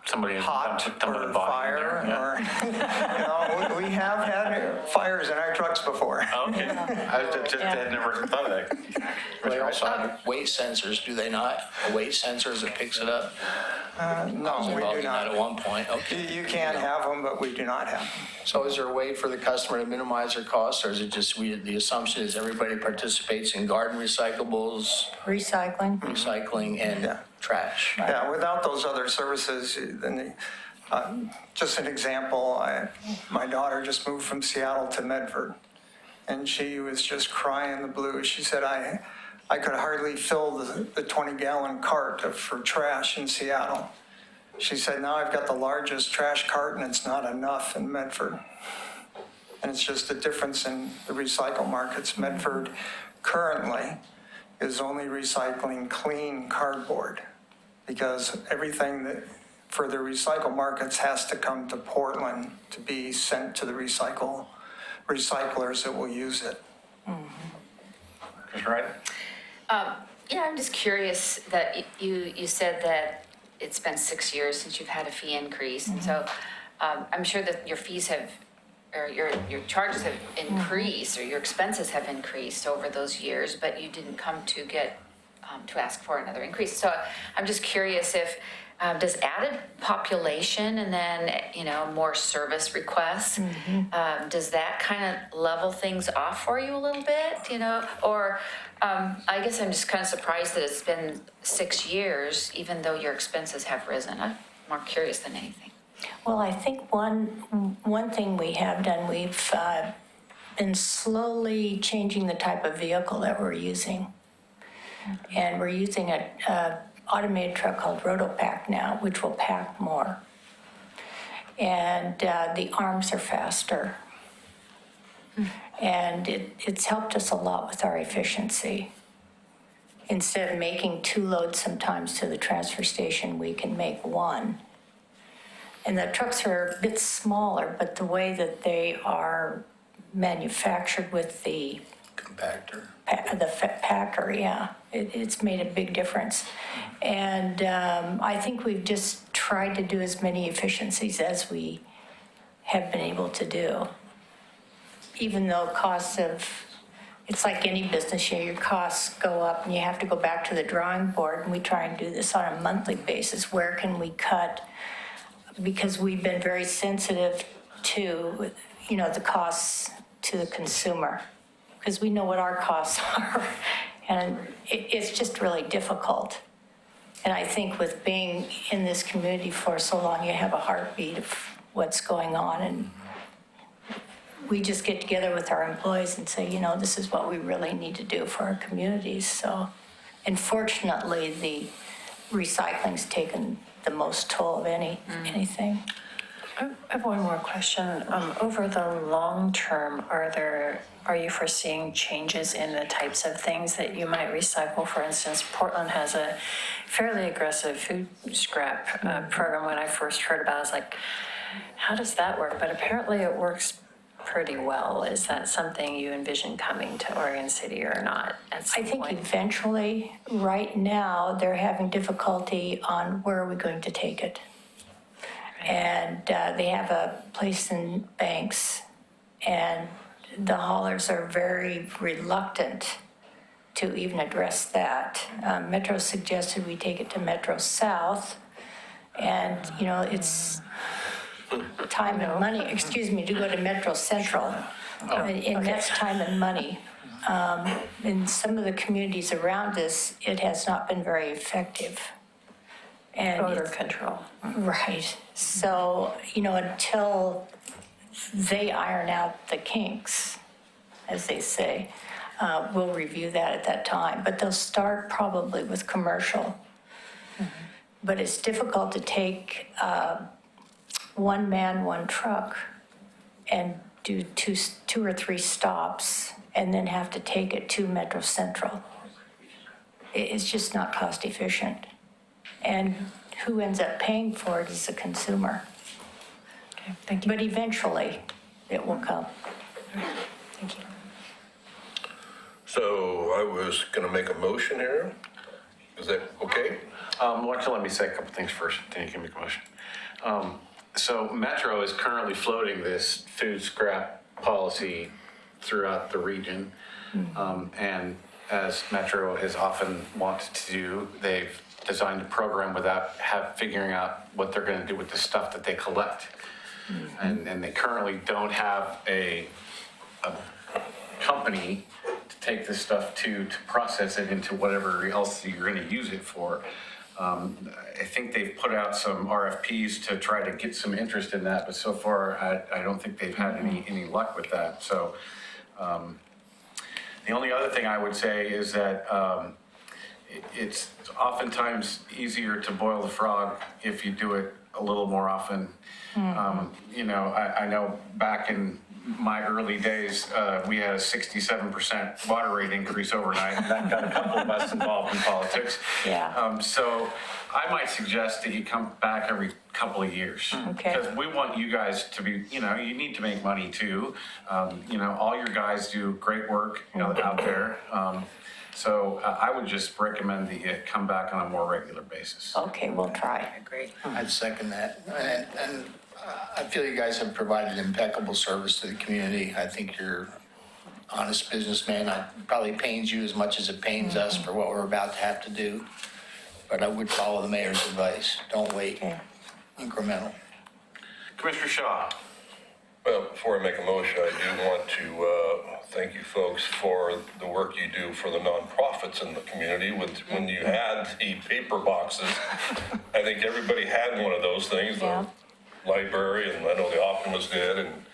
Somebody hot dumped a or body in fire, there, or, we have had fires in our trucks before. Okay, I had never thought of that. They also have weight sensors, do they not? A weight sensors that picks it up? No, we do not. At one point, okay. You can have them, but we do not have them. So is there a way for the customer to minimize their costs, or is it just the assumption is everybody participates in garden recyclables, recycling, and trash? Yeah, without those other services, then just an example, my daughter just moved from Seattle to Medford, and she was just crying the blues. She said, I could hardly fill the 20-gallon cart for trash in Seattle. She said, now I've got the largest trash cart and it's not enough in Medford. And it's just the difference in the recycle markets. Medford currently is only recycling clean cardboard because everything that for the recycle markets has to come to Portland to be sent to the recyclers that will use it. Right? I'm just curious that you said that it's been 6 years since you've had a fee increase. And so I'm sure that your fees or your charges have increased or your expenses have increased over those years, but you didn't come to ask for another increase. So I'm just curious if, does added population and then, more service requests, does that kind of level things off for you a little bit, or I guess I'm just kind of surprised that it's been 6 years, even though your expenses have risen. I'm more curious than anything. Well, I think one thing we have done, we've been slowly changing the type of vehicle that we're using. And we're using a automated truck called Rotopack now, which will pack more. And the arms are faster. And it's helped us a lot with our efficiency. Instead of making 2 loads sometimes to the transfer station, we can make 1. And the trucks are a bit smaller, but the way that they are manufactured with the Compactor. Packer, yeah, it's made a big difference. And I think we've just tried to do as many efficiencies as we have been able to do. Even though it's like any business, your costs go up and you have to go back to the drawing board, and we try and do this on a monthly basis. Where can we cut? Because we've been very sensitive to, the costs to the consumer, because we know what our costs are, and it's just really difficult. And I think with being in this community for so long, you have a heartbeat of what's going on, and we just get together with our employees and say, this is what we really need to do for our communities. So, unfortunately, the recycling's taken the most toll of anything. I have one more question. Over the long term, are you foreseeing changes in the types of things that you might recycle? For instance, Portland has a fairly aggressive food scrap program. When I first heard about it, I was like, how does that work? But apparently it works pretty well. Is that something you envision coming to Oregon City or not at some point? I think eventually. Right now, they're having difficulty on where are we going to take it. And they have a place in Banks, and the haulers are very reluctant to even address that. Metro suggested we take it to Metro South, and, it's time and money, to go to Metro Central. And that's time and money. in some of the communities around us, it has not been very effective. And Odor control. right. So, until they iron out the kinks, as they say, we'll review that at that time. But they'll start probably with commercial. But it's difficult to take one man, one truck and do two or three stops and then have to take it to Metro Central. It's just not cost efficient. And who ends up paying for it is the consumer. Okay, thank you. But eventually, it will come. Thank you. So I was going to make a motion here. Is that okay? Why don't you let me say a couple things first, then you can make a motion. So Metro is currently floating this food scrap policy throughout the region. And as Metro has often wanted to do, they've designed a program without figuring out what they're going to do with the stuff that they collect. And they currently don't have a company to take this stuff to process it into whatever else you're going to use it for. I think they've put out some RFPs to try to get some interest in that, but so far I don't think they've had any luck with that. So the only other thing I would say is that it's oftentimes easier to boil the frog if you do it a little more often. I know back in my early days, we had a 67% water rate increase overnight, and that got a couple of us involved in politics. Yeah. So I might suggest that you come back every couple of years. Okay. Because we want you guys to be, you need to make money too. All your guys do great work, out there. So I would just recommend that you come back on a more regular basis. Okay, we'll try. Great. I'd second that. And I feel you guys have provided impeccable service to the community. I think you're honest businessman. It probably pains you as much as it pains us for what we're about to have to do. But I would follow the mayor's advice. Don't wait. Okay. Incremental. Commissioner Shaw. Well, before I make a motion, I do want to thank you folks for the work you do for the nonprofits in the community. When you had the paper boxes, I think everybody had one of those things. Yeah. The library, and I know the Optimist did, and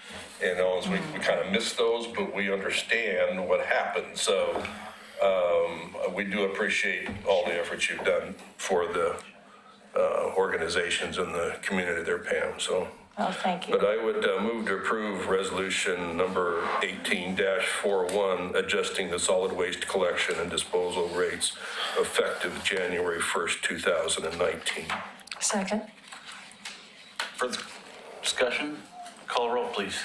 we kind of missed those, but we understand what happened. So we do appreciate all the efforts you've done for the organizations in the community there, Pam. So. Oh, thank you. But I would move to approve resolution number 18-41, adjusting the solid waste collection and disposal rates effective January 1st, 2019. Second. Further discussion? Call roll, please.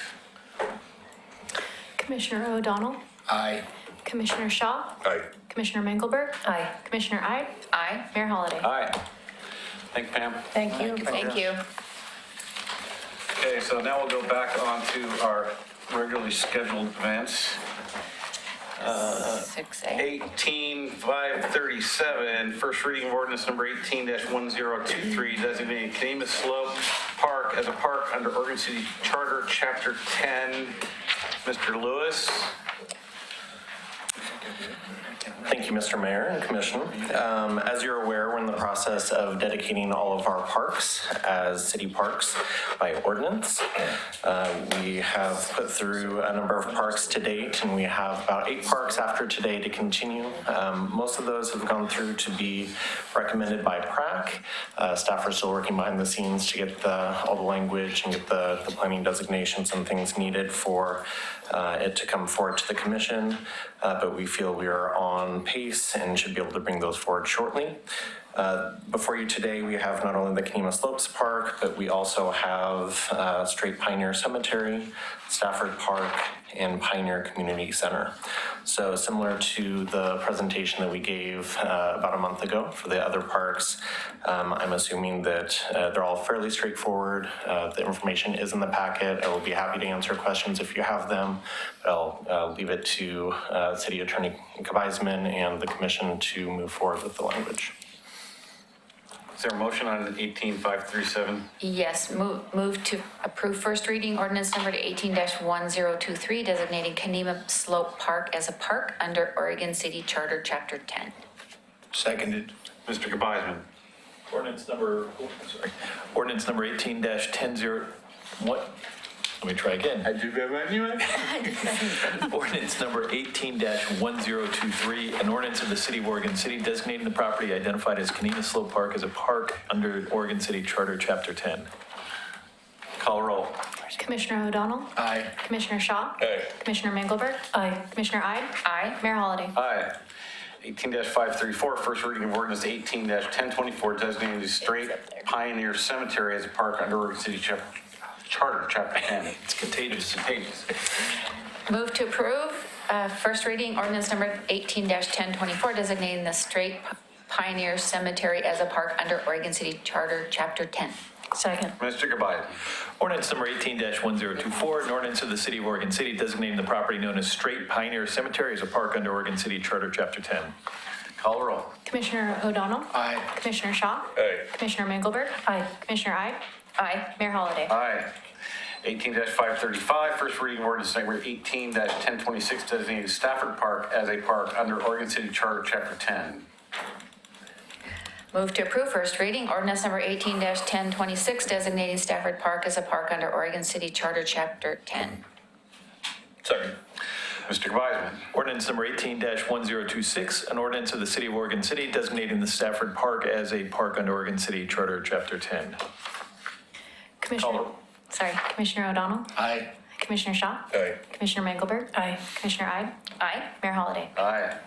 Commissioner O'Donnell, Aye. Commissioner Shaw, Aye. Commissioner Mengelberg, Aye. Commissioner Ide, Aye. Mayor Holliday. Aye. Thank you, Pam. Thank you. Thank you. Okay, so now we'll go back on to our regularly scheduled events. 6A. 18-537, first reading of ordinance number 18-1023, designating Clackamas Slope Park as a park under Oregon City Charter, Chapter 10. Mr. Lewis. Thank you, Mr. Mayor and Commission. As you're aware, we're in the process of dedicating all of our parks as city parks by ordinance. We have put through a number of parks to date, and we have about 8 parks after today to continue. Most of those have gone through to be recommended by PRAC. Staff are still working behind the scenes to get all the language and get the planning designations and things needed for it to come forward to the commission. But we feel we are on pace and should be able to bring those forward shortly. Before you today, we have not only the Clackamas Slopes Park, but we also have Straight Pioneer Cemetery, Stafford Park, and Pioneer Community Center. So similar to the presentation that we gave about a month ago for the other parks, I'm assuming that they're all fairly straightforward. The information is in the packet. I will be happy to answer questions if you have them. I'll leave it to City Attorney Kabaisman and the Commission to move forward with the language. there a motion on 18537? Yes, move to approve first reading ordinance number 18-1023, designating Canema Slope Park as a park under Oregon City Charter, Chapter 10. Seconded. Mr. Gebaseman? Ordinance number 18-10, what? Let me try again. I do that anyway. Ordinance number 18-1023, an ordinance of the City of Oregon City designating the property identified as Canema Slope Park as a park under Oregon City Charter, Chapter 10. Call roll. Commissioner O'Donnell? Aye. Commissioner Shaw? Aye. Commissioner Mengelberg? Aye. Commissioner Ide? Aye. Mayor Holliday? Aye. 18-534, first reading of ordinance 18-1024, designating the Straight Pioneer Cemetery as a park under Oregon City Charter, Chapter 10. It's contagious. Move to approve first reading ordinance number 18-1024, designating the Straight Pioneer Cemetery as a park under Oregon City Charter, Chapter 10. Second. Mr. Gebaseman? Ordinance number 18-1024, an ordinance of the City of Oregon City designating the property known as Straight Pioneer Cemetery as a park under Oregon City Charter, Chapter 10. Call roll. Commissioner O'Donnell? Aye. Commissioner Shaw? Aye. Commissioner Mengelberg? Aye. Commissioner Ide? Aye. Mayor Holliday? Aye. 18-535, first reading of ordinance number 18-1026, designating Stafford Park as a park under Oregon City Charter, Chapter 10. Move to approve first reading ordinance number 18-1026, designating Stafford Park as a park under Oregon City Charter, Chapter 10. Second. Mr. Gebaseman? Ordinance number 18-1026, an ordinance of the City of Oregon City designating the Stafford Park as a park under Oregon City Charter, Chapter 10. Commissioner O'Donnell? Aye. Commissioner Shaw? Aye. Commissioner Mengelberg? Aye. Commissioner Ide? Aye. Mayor Holliday? Aye.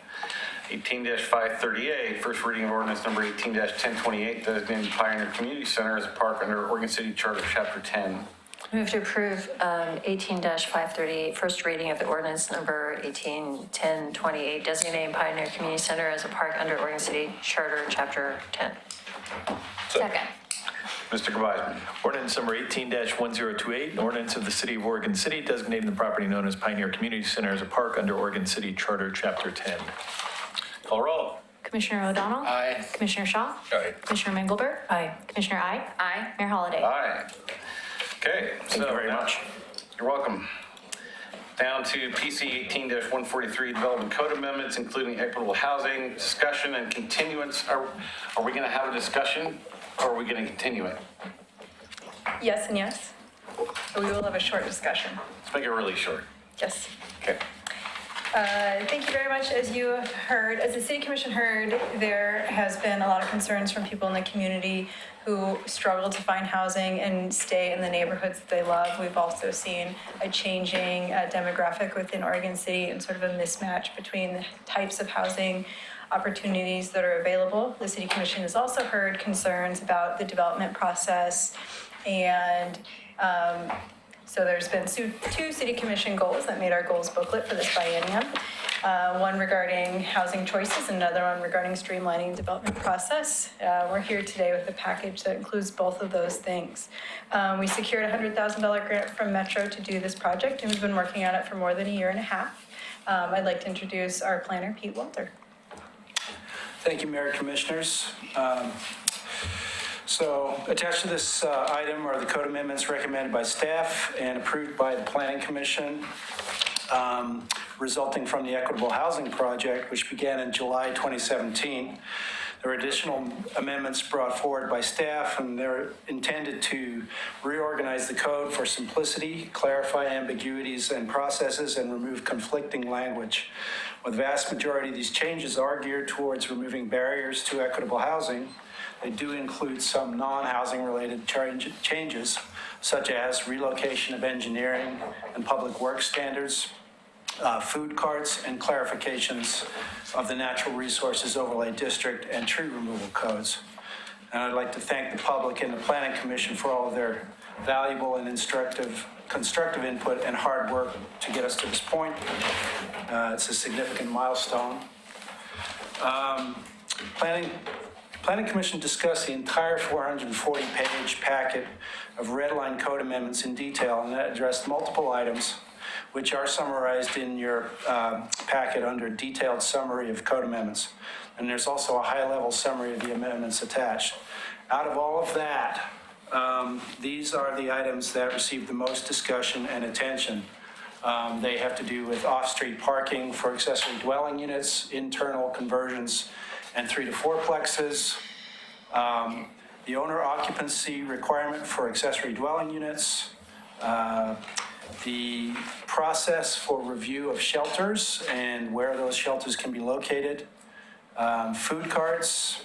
18-538, first reading of ordinance number 18-1028, designating Pioneer Community Center as a park under Oregon City Charter, Chapter 10. Move to approve 18-538, first reading of the ordinance number 18-1028, designating Pioneer Community Center as a park under Oregon City Charter, Chapter 10. Second. Mr. Gebaseman? Ordinance number 18-1028, an ordinance of the City of Oregon City designating the property known as Pioneer Community Center as a park under Oregon City Charter, Chapter 10. Call roll. Commissioner O'Donnell? Aye. Commissioner Shaw? Aye. Commissioner Mengelberg? Aye. Commissioner Ide? Aye. Mayor Holliday? Aye. Okay. Thank you very much. You're welcome. Down to PC 18-143, Development Code Amendments, including equitable housing, discussion and continuance. Are we going to have a discussion or are we going to continue it? Yes and yes. We will have a short discussion. Let's make it really short. Yes. Okay. Thank you very much. As you have heard, as the City Commission heard, there has been a lot of concerns from people in the community who struggle to find housing and stay in the neighborhoods that they love. We've also seen a changing demographic within Oregon City and sort of a mismatch between the types of housing opportunities that are available. The City Commission has also heard concerns about the development process, and so there's been two City Commission goals that made our goals booklet for this biennium. One regarding housing choices, and another one regarding streamlining the development process. We're here today with a package that includes both of those things. We secured a $100,000 grant from Metro to do this project, and we've been working on it for more than a year and a half. I'd like to introduce our planner, Pete Walter. Thank you, Mayor, Commissioners. So attached to this item are the code amendments recommended by staff and approved by the Planning Commission, resulting from the Equitable Housing Project, which began in July 2017. There were additional amendments brought forward by staff, and they're intended to reorganize the code for simplicity, clarify ambiguities and processes, and remove conflicting language. While the vast majority of these changes are geared towards removing barriers to equitable housing, they do include some non-housing related changes, such as relocation of engineering and public works standards, food carts, and clarifications of the Natural Resources Overlay District and tree removal codes. And I'd like to thank the public and the Planning Commission for all of their valuable and constructive input and hard work to get us to this point. It's a significant milestone. Planning Commission discussed the entire 440-page packet of red line code amendments in detail, and that addressed multiple items, which are summarized in your packet under detailed summary of code amendments. And there's also a high-level summary of the amendments attached. Out of all of that, these are the items that received the most discussion and attention. They have to do with off-street parking for accessory dwelling units, internal conversions, and 3 to 4 plexes. The owner occupancy requirement for accessory dwelling units. The process for review of shelters and where those shelters can be located. Food carts,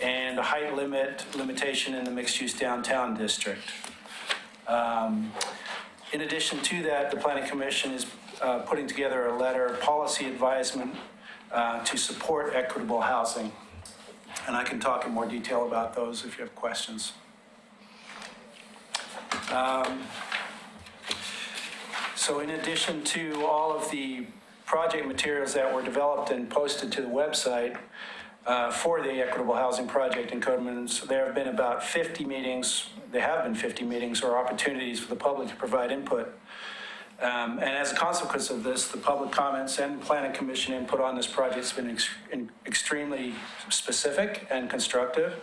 and a height limitation in the mixed-use downtown district. In addition to that, the Planning Commission is putting together a letter policy advisement to support equitable housing. And I can talk in more detail about those if you have questions. So in addition to all of the project materials that were developed and posted to the website for the Equitable Housing Project in Code Amendments, there have been about 50 meetings. There have been 50 meetings or opportunities for the public to provide input. And as a consequence of this, the public comments and Planning Commission input on this project has been extremely specific and constructive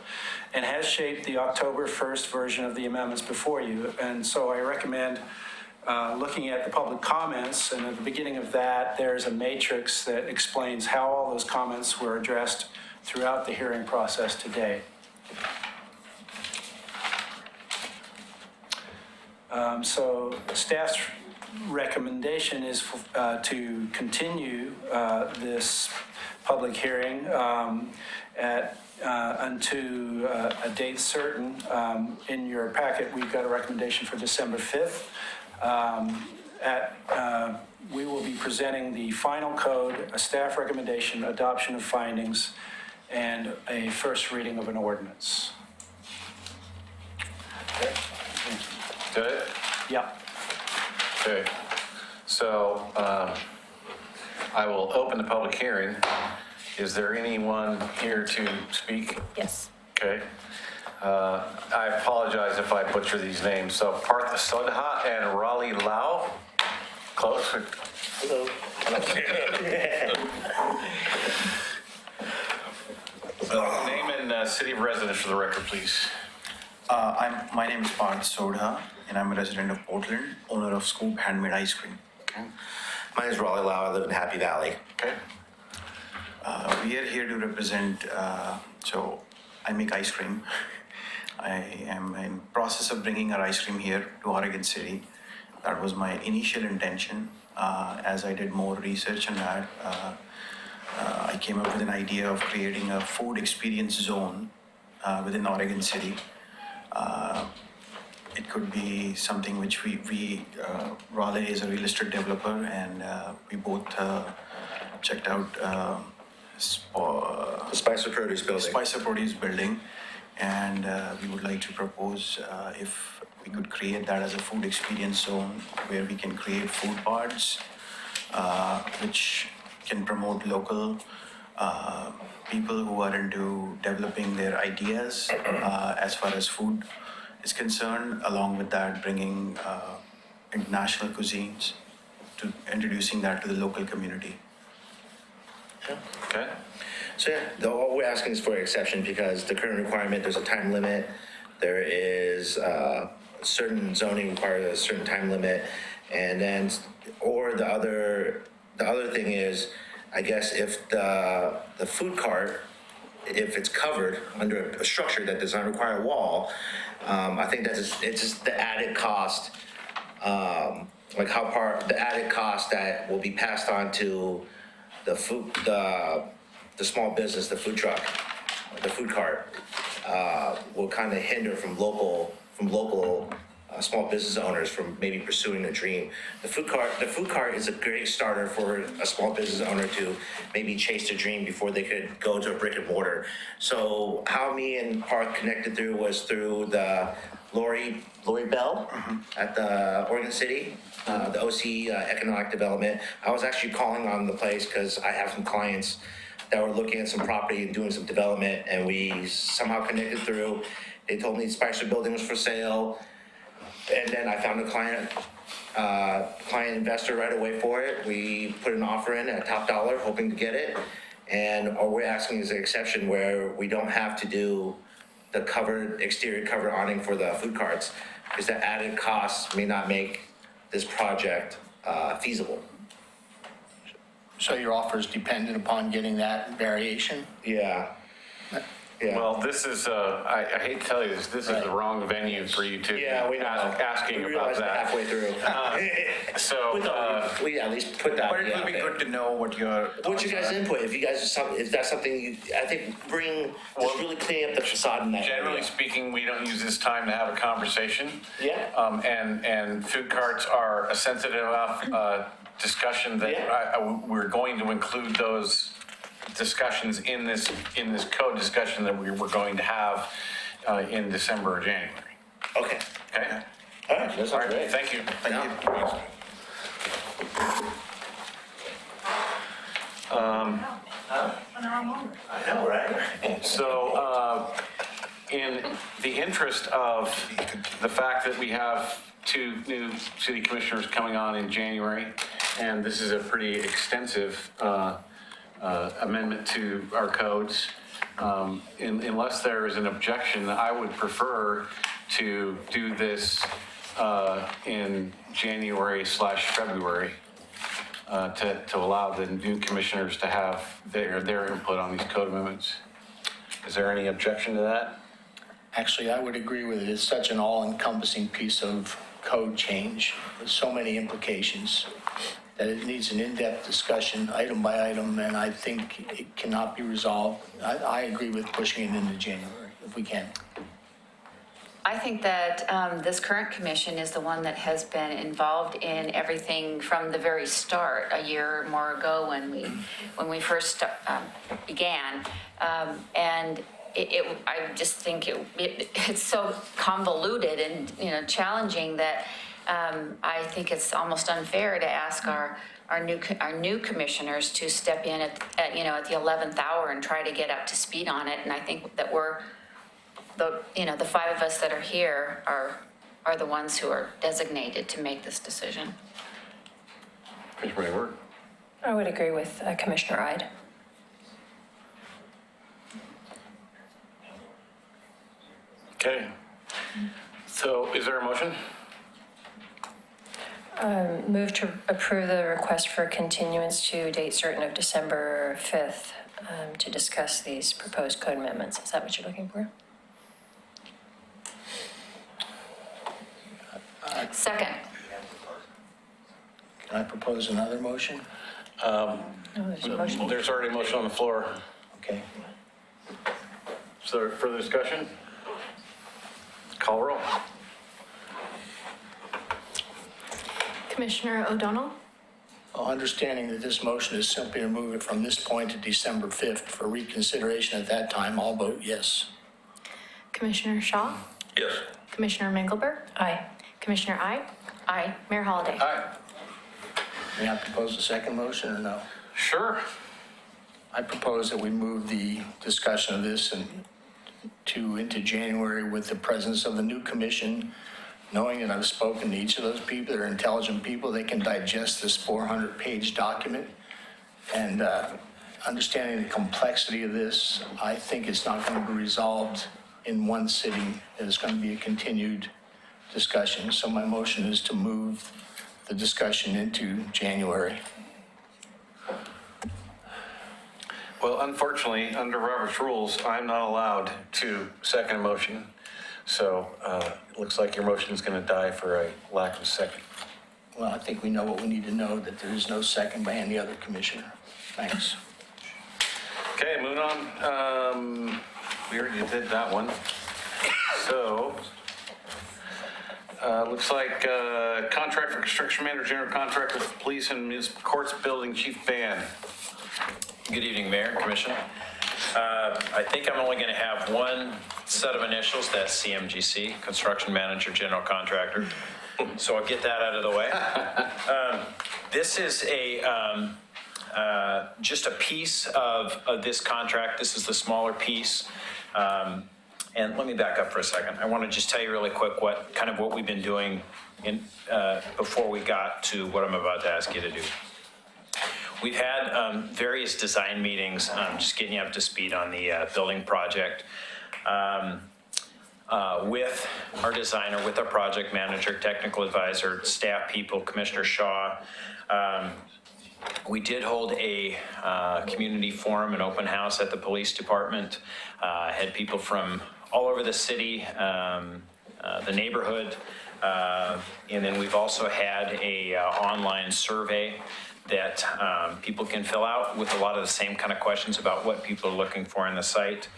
and has shaped the October 1st version of the amendments before you. And so I recommend looking at the public comments, and at the beginning of that, there's a matrix that explains how all those comments were addressed throughout the hearing process today. So staff's recommendation is to continue this public hearing unto a date certain. In your packet, we've got a recommendation for December 5th. We will be presenting the final code, a staff recommendation, adoption of findings, and a first reading of an ordinance. Good? Yeah. Okay. So I will open the public hearing. Is there anyone here to speak? Yes. Okay. I apologize if I butcher these names. So Partha Sodha and Raleigh Lau. Close? Hello. Name and city of residence for the record, please. My name is Parth Sodha, and I'm a resident of Portland, owner of Scoop Handmade Ice Cream. Okay. My name is Raleigh Lau. I live in Happy Valley. Okay. We are here to represent, so I make ice cream. I am in process of bringing our ice cream here to Oregon City. That was my initial intention. As I did more research on that, I came up with an idea of creating a food experience zone within Oregon City. It could be something which Raleigh is a real estate developer, and we both checked out The Spicer Produce Building. Spicer Produce Building, and we would like to propose if we could create that as a food experience zone where we can create food parts which can promote local people who are into developing their ideas as far as food is concerned, along with that bringing international cuisines to introducing that to the local community. Okay. So yeah, all we're asking is for an exception because the current requirement, there's a time limit. There is certain zoning requires a certain time limit. And then, or the other thing is, I guess if the food cart, if it's covered under a structure that does not require a wall, I think it's just the added cost, the added cost that will be passed on to the small business, the food truck, the food cart, will kind of hinder from local small business owners from maybe pursuing a dream. The food cart is a great starter for a small business owner to maybe chase their dream before they could go to a brick and mortar. So how me and Park connected through was through the Lori Bell at the Oregon City, the OC Economic Development. I was actually calling on the place because I have some clients that were looking at some property and doing some development, and we somehow connected through. They told me the Spicer building was for sale. And then I found a client investor right away for it. We put an offer in at top dollar, hoping to get it. And all we're asking is an exception where we don't have to do the exterior covered awning for the food carts, because the added costs may not make this project feasible. So your offer is dependent upon getting that variation? Yeah. Yeah. Well, this is, I hate to tell you this, this is the wrong venue for you to be asking We about realized that. halfway through. So, We at least put that. But it would be good to know what your. What's your guys' input? If that's something you, I think just really cleaning up the facade in that generally area. speaking, we don't use this time to have a conversation. Yeah. And food carts are a sensitive enough discussion that we're going to include those discussions in this code discussion that we were going to have in December or January. Okay. Okay? All right, that sounds great. Thank you. Thank you. I know, right? So, in the interest of the fact that we have 2 new city commissioners coming on in January, and this is a pretty extensive amendment to our codes, unless there is an objection, I would prefer to do this in January/February. To allow the new commissioners to have their input on these code amendments. Is there any objection to that? Actually, I would agree with it. It's such an all-encompassing piece of code change with so many implications that it needs an in-depth discussion, item by item, and I think it cannot be resolved. I agree with pushing it into January, if we can. I think that this current commission is the one that has been involved in everything from the very start, a year or more ago when we first began. And I just think it's so convoluted and challenging that I think it's almost unfair to ask our new commissioners to step in at the 11th hour and try to get up to speed on it. And I think that the 5 of us that are here are the ones who are designated to make this decision. Commissioner Eboard? I would agree with Commissioner Ide. Okay. So is there a motion? Move to approve the request for continuance to date certain of December 5th to discuss these proposed code amendments. Is that what you're looking for? Second. Can I propose another motion? There's a motion. There's already a motion on the floor. Okay. Is there further discussion? Call roll. Commissioner O'Donnell, Understanding that this motion is simply to move it from this point to December 5th for reconsideration at that time, I'll vote yes. Commissioner Shaw, Yes. Commissioner Mengelberg, Aye. Commissioner Ide, Aye. Mayor Holliday. Aye. May I propose a second motion or no? Sure. I propose that we move the discussion of this into January with the presence of the new commission, knowing that I've spoken to each of those people. They're intelligent people. They can digest this 400-page document. And understanding the complexity of this, I think it's not going to be resolved in one sitting. It's going to be a continued discussion. So my motion is to move the discussion into January. Well, unfortunately, under Robert's rules, I'm not allowed to second a motion. So it looks like your motion is going to die for a lack of a second. Well, I think we know what we need to know, that there is no second by any other commissioner. Thanks. Okay, moving on. We already did that one. So, looks like contract for construction manager, general contract with police and municipal courts building chief band. Good evening, Mayor and Commission. I think I'm only going to have one set of initials, that's CMGC, Construction Manager, General Contractor. So I'll get that out of the way. This is just a piece of this contract. This is the smaller piece. And let me back up for a second. I want to just tell you really quick what we've been doing before we got to what I'm about to ask you to do. We've had various design meetings, just getting you up to speed on the building project. with our designer, with our project manager, technical advisor, staff people, Commissioner Shaw. We did hold a community forum, an open house at the police department. Had people from all over the city, the neighborhood, and then we've also had a online survey that people can fill out with a lot of the same kind of questions about what people are looking for in the site.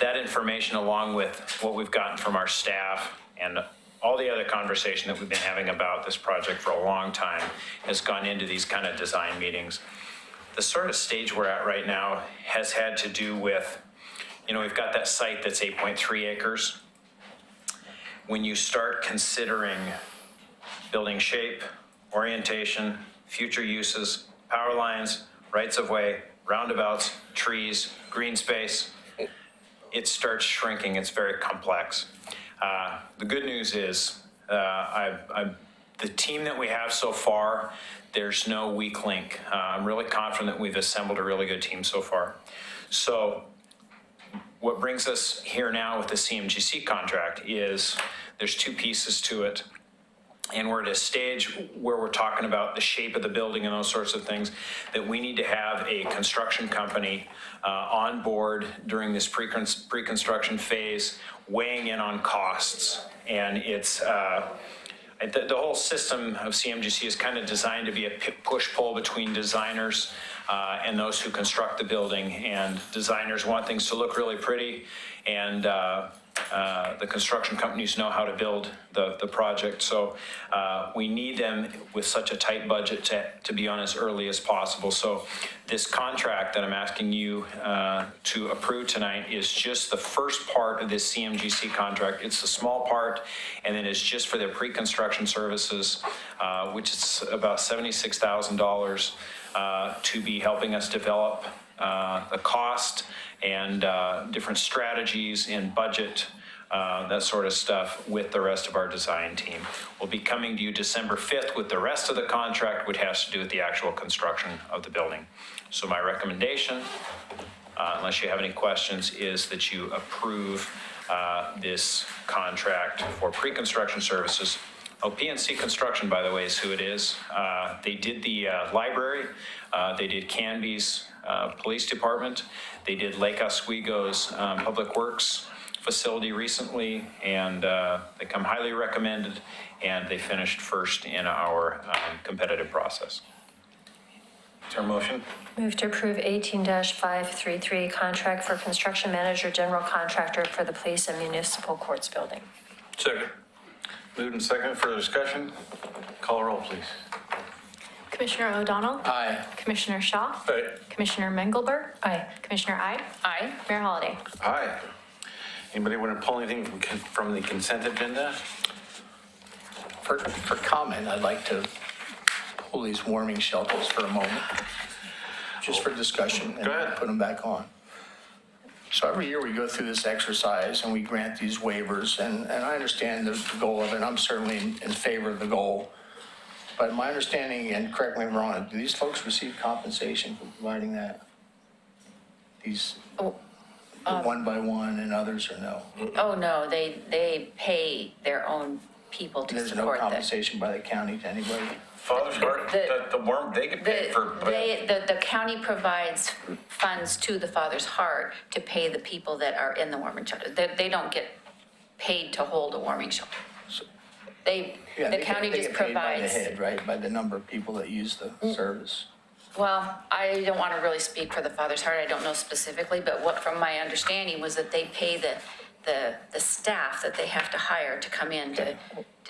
That information, along with what we've gotten from our staff and all the other conversation that we've been having about this project for a long time, has gone into these kind of design meetings. The sort of stage we're at right now has had to do with, we've got that site that's 8.3 acres. When you start considering building shape, orientation, future uses, power lines, rights of way, roundabouts, trees, green space, it starts shrinking. It's very complex. The good news is the team that we have so far, there's no weak link. I'm really confident that we've assembled a really good team so far. So what brings us here now with the Cmgc contract is there's two pieces to it. And we're at a stage where we're talking about the shape of the building and those sorts of things, that we need to have a construction company on board during this pre-construction phase, weighing in on costs. And it's, the whole system of CMGC is kind of designed to be a push-pull between designers and those who construct the building. And designers want things to look really pretty, and the construction companies know how to build the project. So we need them with such a tight budget to be on as early as possible. So this contract that I'm asking you to approve tonight is just the first part of this CMGC contract. It's the small part, and then it's just for their pre-construction services, which is about $76,000 to be helping us develop the cost and different strategies in budget, that sort of stuff with the rest of our design team. We'll be coming to you December 5th with the rest of the contract, which has to do with the actual construction of the building. So my recommendation, unless you have any questions, is that you approve this contract for pre-construction services. Oh, PNC Construction, by the way, is who it is. They did the library. They did Canby's police department. They did Lake Oswego's public works facility recently, and they come highly recommended, and they finished first in our competitive process. Is there a motion? Move to approve 18-533 contract for construction manager, general contractor for the police and municipal courts building. Second. Moved and second. Further discussion? Call roll, please. Commissioner O'Donnell? Aye. Commissioner Shaw? Aye. Commissioner Mengelberg? Aye. Commissioner Ide? Aye. Mayor Holliday? Aye. Anybody want to pull anything from the consent agenda? For comment, I'd like to pull these warming shelters for a moment, just for discussion, and Go ahead. put them back on. So every year we go through this exercise and we grant these waivers, and I understand the goal of it. I'm certainly in favor of the goal. But my understanding, and correct me if I'm wrong, do these folks receive compensation for providing that? These, the one by one and others, or no? Oh, no, they pay their own people to There's no support that. compensation by the county to anybody? Father's Heart, the worm, they get paid for. The county provides funds to the Father's Heart to pay the people that are in the warming shelter. They don't get paid to hold a warming shelter. The county just They get paid by the provides. head, right, by the number of people that use the service. Well, I don't want to really speak for the Father's Heart. I don't know specifically, but what, from my understanding, was that they pay the staff that they have to hire to come in to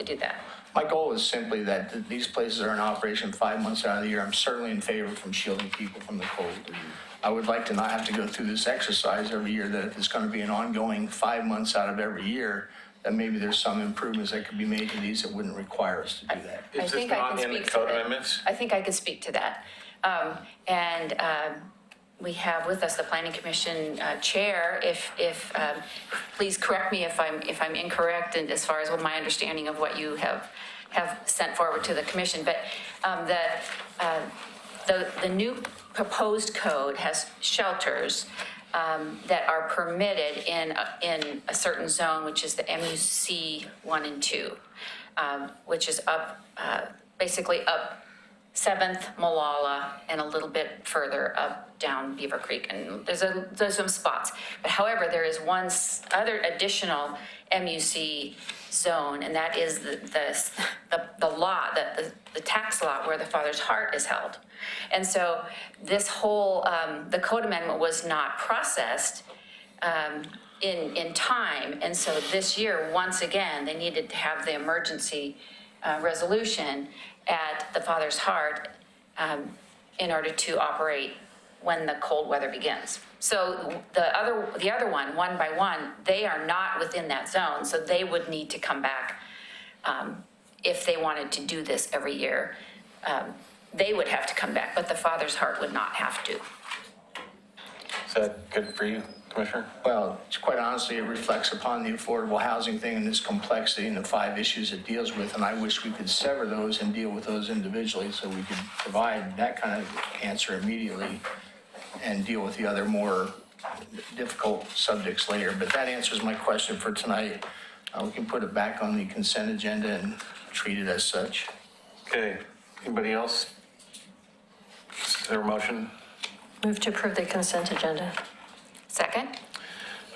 do that. My goal is simply that these places are in operation 5 months out of the year. I'm certainly in favor from shielding people from the cold. I would like to not have to go through this exercise every year, that if it's going to be an ongoing 5 months out of every year, that maybe there's some improvements that could be made to these that wouldn't require us to do that. Is this not in the code amendments? I think I could speak to that. We have with us the Planning Commission Chair. If please correct me if I'm incorrect, and as far as what my understanding of what you have sent forward to the commission. But the new proposed code has shelters that are permitted in a certain zone, which is the MUC 1 and 2, which is up, basically up 7th, Molalla, and a little bit further up down Beaver Creek. And there's some spots. But however, there is one other additional MUC zone, and that is the lot, the tax lot where the Father's Heart is held. And so this whole, the code amendment was not processed in time. And so this year, once again, they needed to have the emergency resolution at the Father's Heart in order to operate when the cold weather begins. So the other one by one, they are not within that zone, so they would need to come back if they wanted to do this every year. They would have to come back, but the Father's Heart would not have to. Is that good for you, Commissioner? Well, quite honestly, it reflects upon the affordable housing thing and this complexity and the 5 issues it deals with. And I wish we could sever those and deal with those individually so we could provide that kind of answer immediately and deal with the other more difficult subjects later. But that answers my question for tonight. We can put it back on the consent agenda and treat it as such. Okay, anybody else? Is there a motion? Move to approve the consent agenda. Second?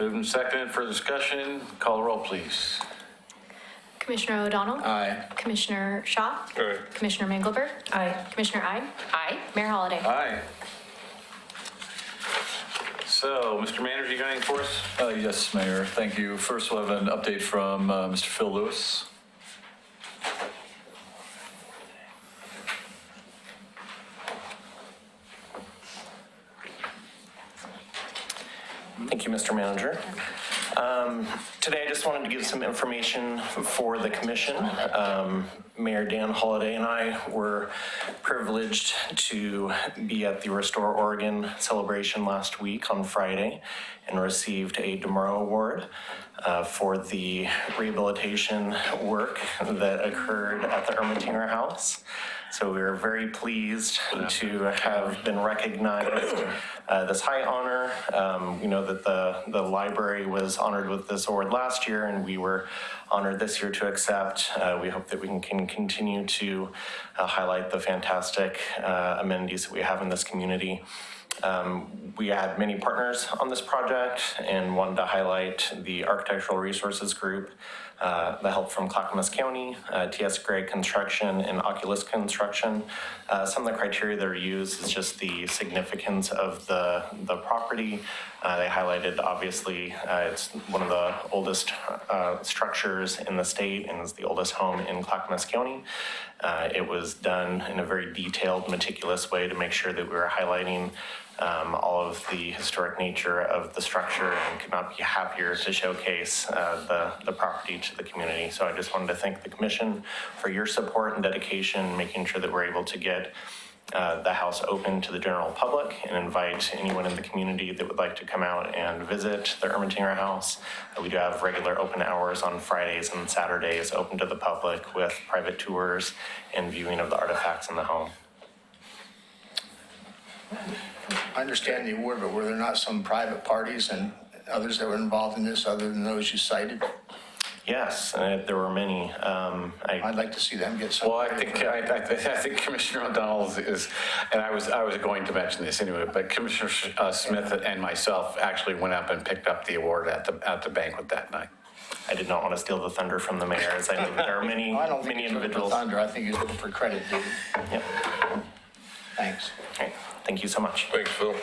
Moved and seconded for discussion. Call the roll, please. Commissioner O'Donnell? Aye. Commissioner Shaw? Aye. Commissioner Mengelberg? Aye. Commissioner Ide? Aye. Mayor Holliday? Aye. So, Mr. Manager, you got anything for us? Yes, Mayor, thank you. First, we'll have an update from Mr. Phil Lewis. Thank you, Mr. Manager. Today, I just wanted to give some information for the commission. Mayor Dan Holliday and I were privileged to be at the Restore Oregon celebration last week on Friday and received a DeMuro Award for the rehabilitation work that occurred at the Ermatinger House. So we are very pleased to have been recognized this high honor. We know that the library was honored with this award last year, and we were honored this year to accept. We hope that we can continue to highlight the fantastic amenities that we have in this community. We had many partners on this project and wanted to highlight the Architectural Resources Group, the help from Clackamas County, TS Gray Construction, and Oculus Construction. Some of the criteria that are used is just the significance of the property. They highlighted, obviously, it's one of the oldest structures in the state and is the oldest home in Clackamas County. It was done in a very detailed, meticulous way to make sure that we were highlighting all of the historic nature of the structure, and could not be happier to showcase the property to the community. So I just wanted to thank the commission for your support and dedication, making sure that we're able to get the house open to the general public and invite anyone in the community that would like to come out and visit the Ermatinger House. We do have regular open hours on Fridays and Saturdays open to the public with private tours and viewing of the artifacts in the home. I understand the award, but were there not some private parties and others that were involved in this other than those you cited? Yes, there were many. I'd like to see them get some. Well, I think Commissioner O'Donnell is, and I was going to mention this anyway, but Commissioner Smith and myself actually went up and picked up the award at the banquet that night. I did not want to steal the thunder from the mayor, as I know there are many, I don't think many it's individuals. thunder. I think he's looking for credit, dude. Yep. Thanks. Okay. Thank you so much. Thanks, Phil.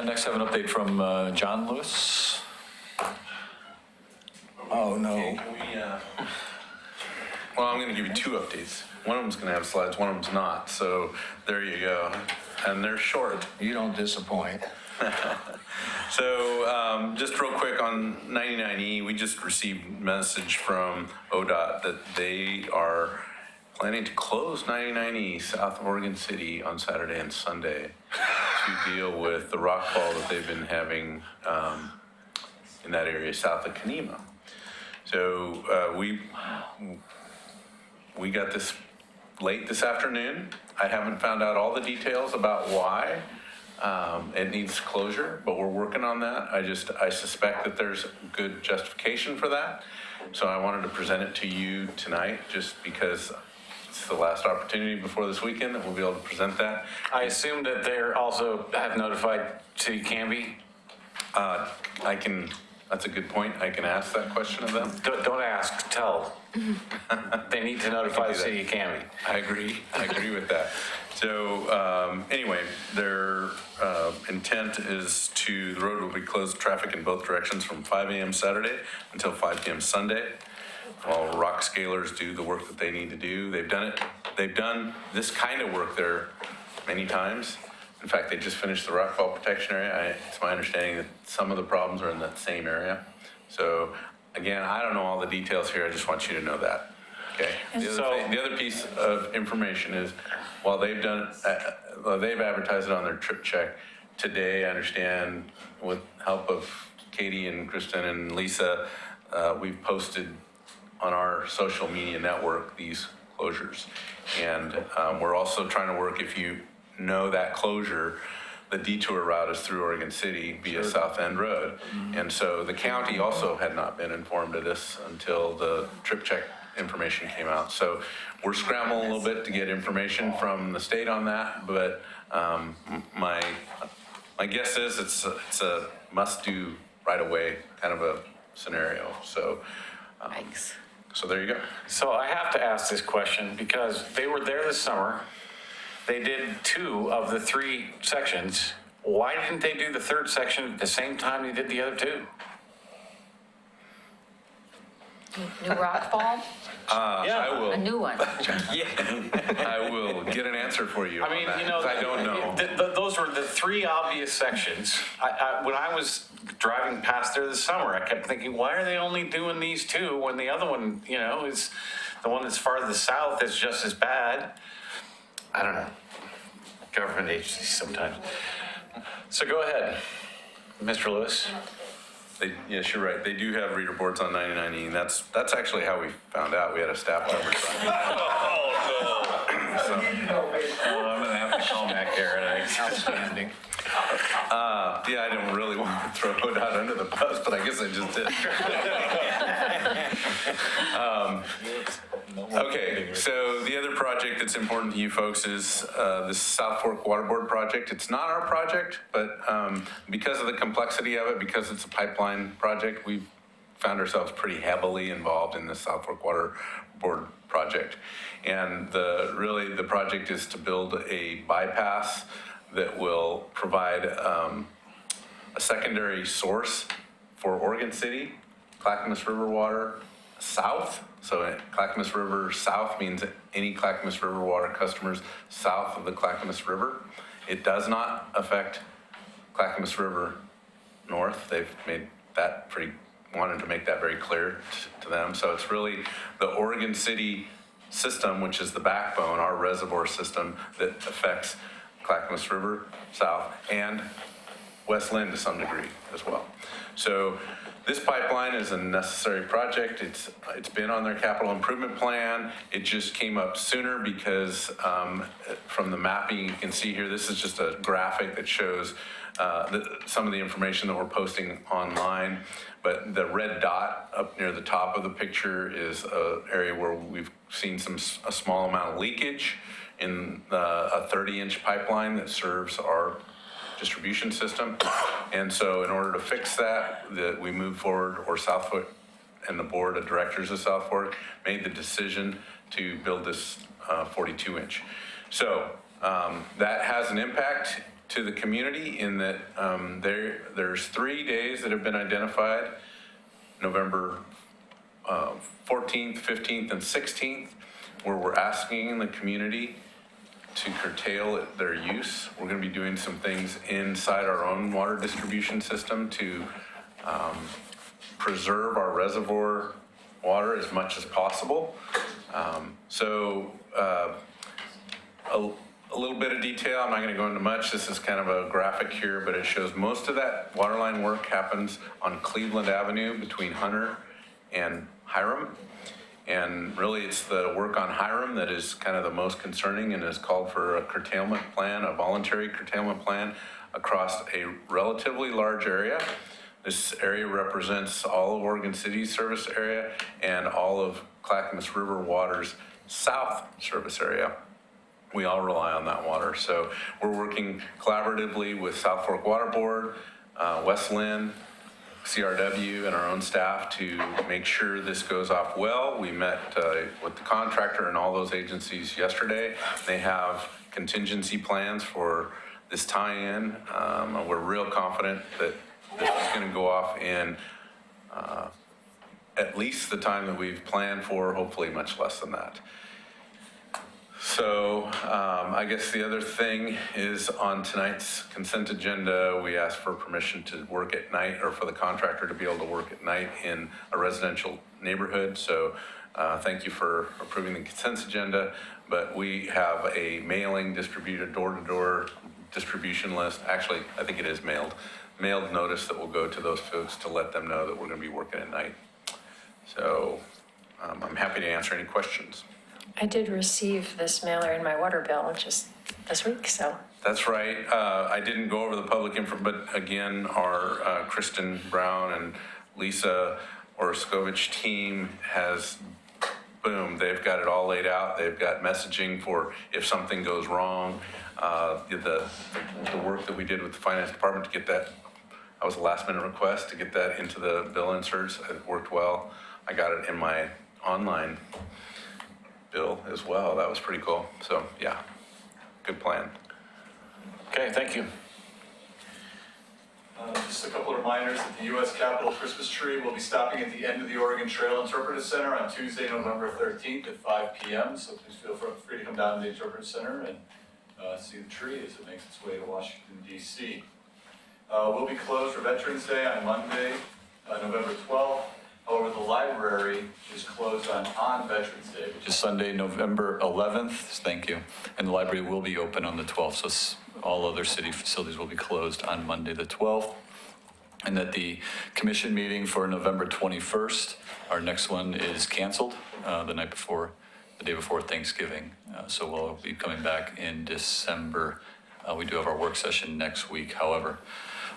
Next, I have an update from John Lewis. Oh, no. Well, I'm going to give you 2 updates. One of them's going to have slides, one of them's not. So there you go. And they're short. You don't disappoint. So just real quick on 99E, we just received a message from ODOT that they are planning to close 99E south of Oregon City on Saturday and Sunday to deal with the rockfall that they've been having in that area south of Cmgc. So we got this late this afternoon. I haven't found out all the details about why. It needs closure, but we're working on that. I suspect that there's good justification for that. So I wanted to present it to you tonight, just because it's the last opportunity before this weekend that we'll be able to present that. I assume that they're also have notified City Canby. That's a good point. I can ask that question of them. Don't ask, tell. They need to notify the City of Canby. I agree with that. So anyway, their intent is the road will be closed to traffic in both directions from 5 a.m. Saturday until 5 p.m. Sunday, while rock scalers do the work that they need to do. They've done this kind of work there many times. In fact, they just finished the rockfall protection area. It's my understanding that some of the problems are in that same area. So again, I don't know all the details here. I just want you to know that. Okay. The other piece of information is, while they've advertised it on their trip check today, I understand with help of Katie and Kristen and Lisa, we've posted on our social media network these closures. And we're also trying to work, if you know that closure, the detour route is through Oregon City via South End Road. And so the county also had not been informed of this until the trip check information came out. So we're scrambling a little bit to get information from the state on that, but my guess is it's a must do right away kind of a scenario. So so there you go. So I have to ask this question because they were there this summer. They did 2 of the 3 sections. Why didn't they do the 3rd section at the same time they did the other 2? New rock fall? I will. A new one. I will get an answer for you. I mean, on that, you know, 'cause I don't know. Those were the 3 obvious sections. When I was driving past there this summer, I kept thinking, why are they only doing these 2 when the other one, is the one that's farther south is just as bad? I don't know. Government agencies sometimes. So go ahead, Mr. Lewis. Yes, you're right. They do have reader boards on 99E, and that's actually how we found out. We had a staff member trying. I'm gonna have to call Matt Garrett. Outstanding. Yeah, I didn't really want to throw it out under the bus, but I guess I just did. Okay, so the other project that's important to you folks is the South Fork Water Board project. It's not our project, but because of the complexity of it, because it's a pipeline project, we've found ourselves pretty heavily involved in the South Fork Water Board project. And the project is to build a bypass that will provide a secondary source for Oregon City, Clackamas River water south. So Clackamas River south means any Clackamas River water customers south of the Clackamas River. It does not affect Clackamas River north. They've wanted to make that very clear to them. So it's really the Oregon City system, which is the backbone, our reservoir system, that affects Clackamas River south and West Lynn to some degree as well. So this pipeline is a necessary project. It's been on their capital improvement plan. It just came up sooner because from the mapping you can see here, this is just a graphic that shows some of the information that we're posting online. But the red dot up near the top of the picture is an area where we've seen a small amount of leakage in a 30-inch pipeline that serves our distribution system. And so in order to fix that we moved forward, or South Fork and the board of directors of South Fork made the decision to build this 42-inch. So that has an impact to the community in that there's 3 days that have been identified, November 14th, 15th, and 16th, where we're asking the community to curtail their use. We're going to be doing some things inside our own water distribution system to preserve our reservoir water as much as possible. A little bit of detail, I'm not going to go into much. This is kind of a graphic here, but it shows most of that waterline work happens on Cleveland Avenue between Hunter and Hiram. And really it's the work on Hiram that is kind of the most concerning and has called for a curtailment plan, a voluntary curtailment plan across a relatively large area. This area represents all of Oregon City's service area and all of Clackamas River Water's south service area. We all rely on that water. So we're working collaboratively with South Fork Water Board, West Lynn, CRW, and our own staff to make sure this goes off well. We met with the contractor and all those agencies yesterday. They have contingency plans for this tie-in. We're real confident that this is going to go off in at least the time that we've planned for, hopefully much less than that. So I guess the other thing is on tonight's consent agenda, we asked for permission to work at night, or for the contractor to be able to work at night in a residential neighborhood. So thank you for approving the consent agenda, but we have a mailing distributed door-to-door distribution list. Actually, I think it is mailed notice that will go to those folks to let them know that we're going to be working at night. So I'm happy to answer any questions. I did receive this mailer in my water bill just this week, so. That's right. I didn't go over the public info, but again, our Kristen Brown and Lisa Oroskovich team has, boom, they've got it all laid out. They've got messaging for if something goes wrong. The work that we did with the finance department to get that, that was a last minute request to get that into the bill inserts. It worked well. I got it in my online bill as well. That was pretty cool. So yeah, good plan. Okay, thank you. Just a couple of reminders that the U.S. Capitol Christmas tree will be stopping at the end of the Oregon Trail Interpretive Center on Tuesday, November 13th at 5 p.m. So please feel free to come down to the Interpretive Center and see the tree as it makes its way to Washington, D.C. We'll be closed for Veterans Day on Monday, November 12th. However, the library is closed on Veterans Day, which is Sunday, November 11th. Thank you. And the library will be open on the 12th, so all other city facilities will be closed on Monday, the 12th. And that the commission meeting for November 21st, our next one is canceled the day before Thanksgiving. So we'll be coming back in December. We do have our work session next week, however.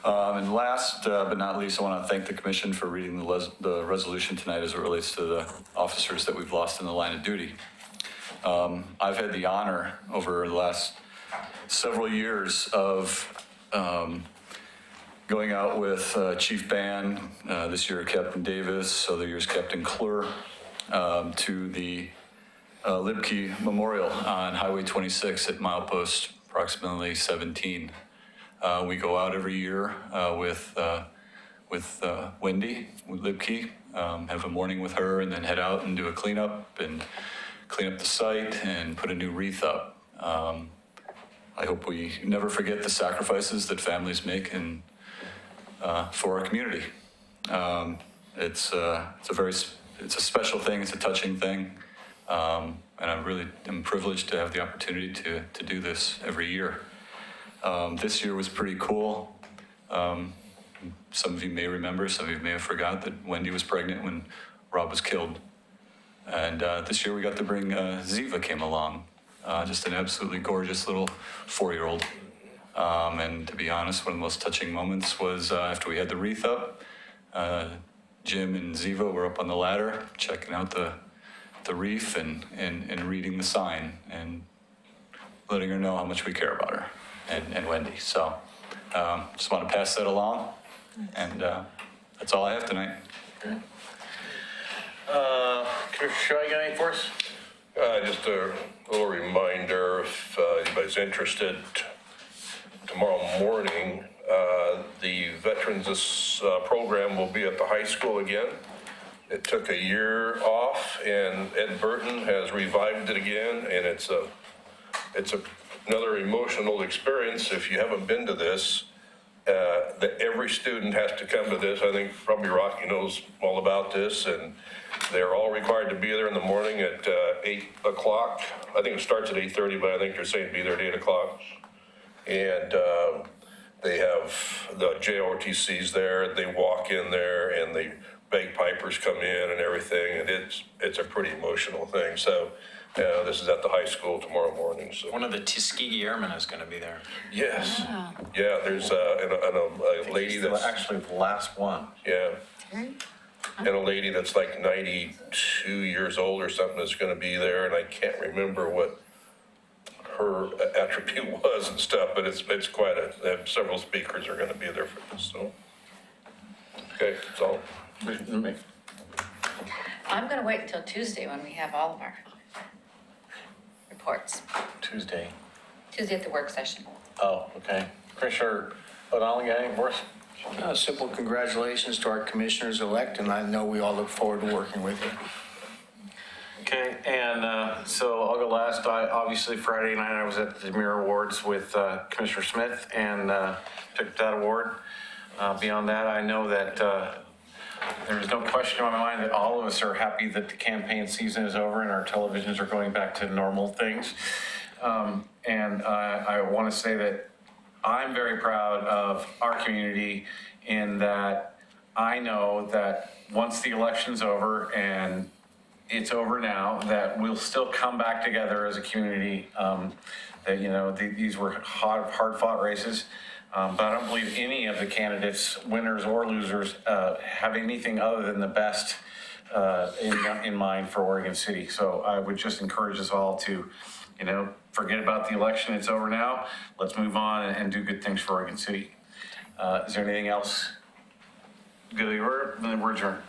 And last but not least, I want to thank the commission for reading the resolution tonight as it relates to the officers that we've lost in the line of duty. I've had the honor over the last several years of going out with Chief Ban, this year Captain Davis, other years Captain Klur, to the Libke Memorial on Highway 26 at milepost approximately 17. We go out every year with Wendy, with Libke, have a morning with her, and then head out and do a cleanup and clean up the site and put a new wreath up. I hope we never forget the sacrifices that families make for our community. It's a special thing. It's a touching thing, and I really am privileged to have the opportunity to do this every year. This year was pretty cool. Some of you may remember, some of you may have forgot that Wendy was pregnant when Rob was killed. And this year we got to bring Ziva came along, just an absolutely gorgeous little 4-year-old. And to be honest, one of the most touching moments was after we had the wreath up, Jim and Ziva were up on the ladder checking out the wreath and reading the sign and letting her know how much we care about her. And Wendy. So just want to pass that along. And that's all I have tonight. Commissioner Shaw, you got anything for us? Just a little reminder, if anybody's interested, tomorrow morning, the Veterans program will be at the high school again. It took a year off, and Ed Burton has revived it again, and it's another emotional experience. If you haven't been to this, that every student has to come to this. I think probably Rocky knows all about this, and they're all required to be there in the morning at 8 o'clock. I think it starts at 8:30, but I think they're saying to be there at 8 o'clock. And they have the JROTCs there. They walk in there, and the bagpipers come in and everything, and it's a pretty emotional thing. So This is at the high school tomorrow morning, so. One of the Tuskegee Airmen is going to be there. Yes. Yeah, there's a lady that's. Actually, the last one. Yeah. And a lady that's like 92 years old or something is going to be there, and I can't remember what her attribute was and stuff, but it's quite several speakers are going to be there for this, so. Okay, that's all. I'm going to wait until Tuesday when we have all of our reports. Tuesday. Tuesday at the work session. Oh, okay. Commissioner O'Donnell, got any for us? Simple congratulations to our commissioners-elect, and I know we all look forward to working with you. Okay, and so I'll go last. Obviously, Friday night, I was at the Demure Awards with Commissioner Smith and picked that award. Beyond that, I know that there's no question in my mind that all of us are happy that the campaign season is over and our televisions are going back to normal things. And I want to say that I'm very proud of our community in that I know that once the election's over, and it's over now, that we'll still come back together as a community. That, you know, these were hard fought races. But I don't believe any of the candidates, winners or losers, have anything other than the best in mind for Oregon City. So I would just encourage us all to, you know, forget about the election. It's over now. Let's move on and do good things for Oregon City. Is there anything else? Good, then we're adjourned.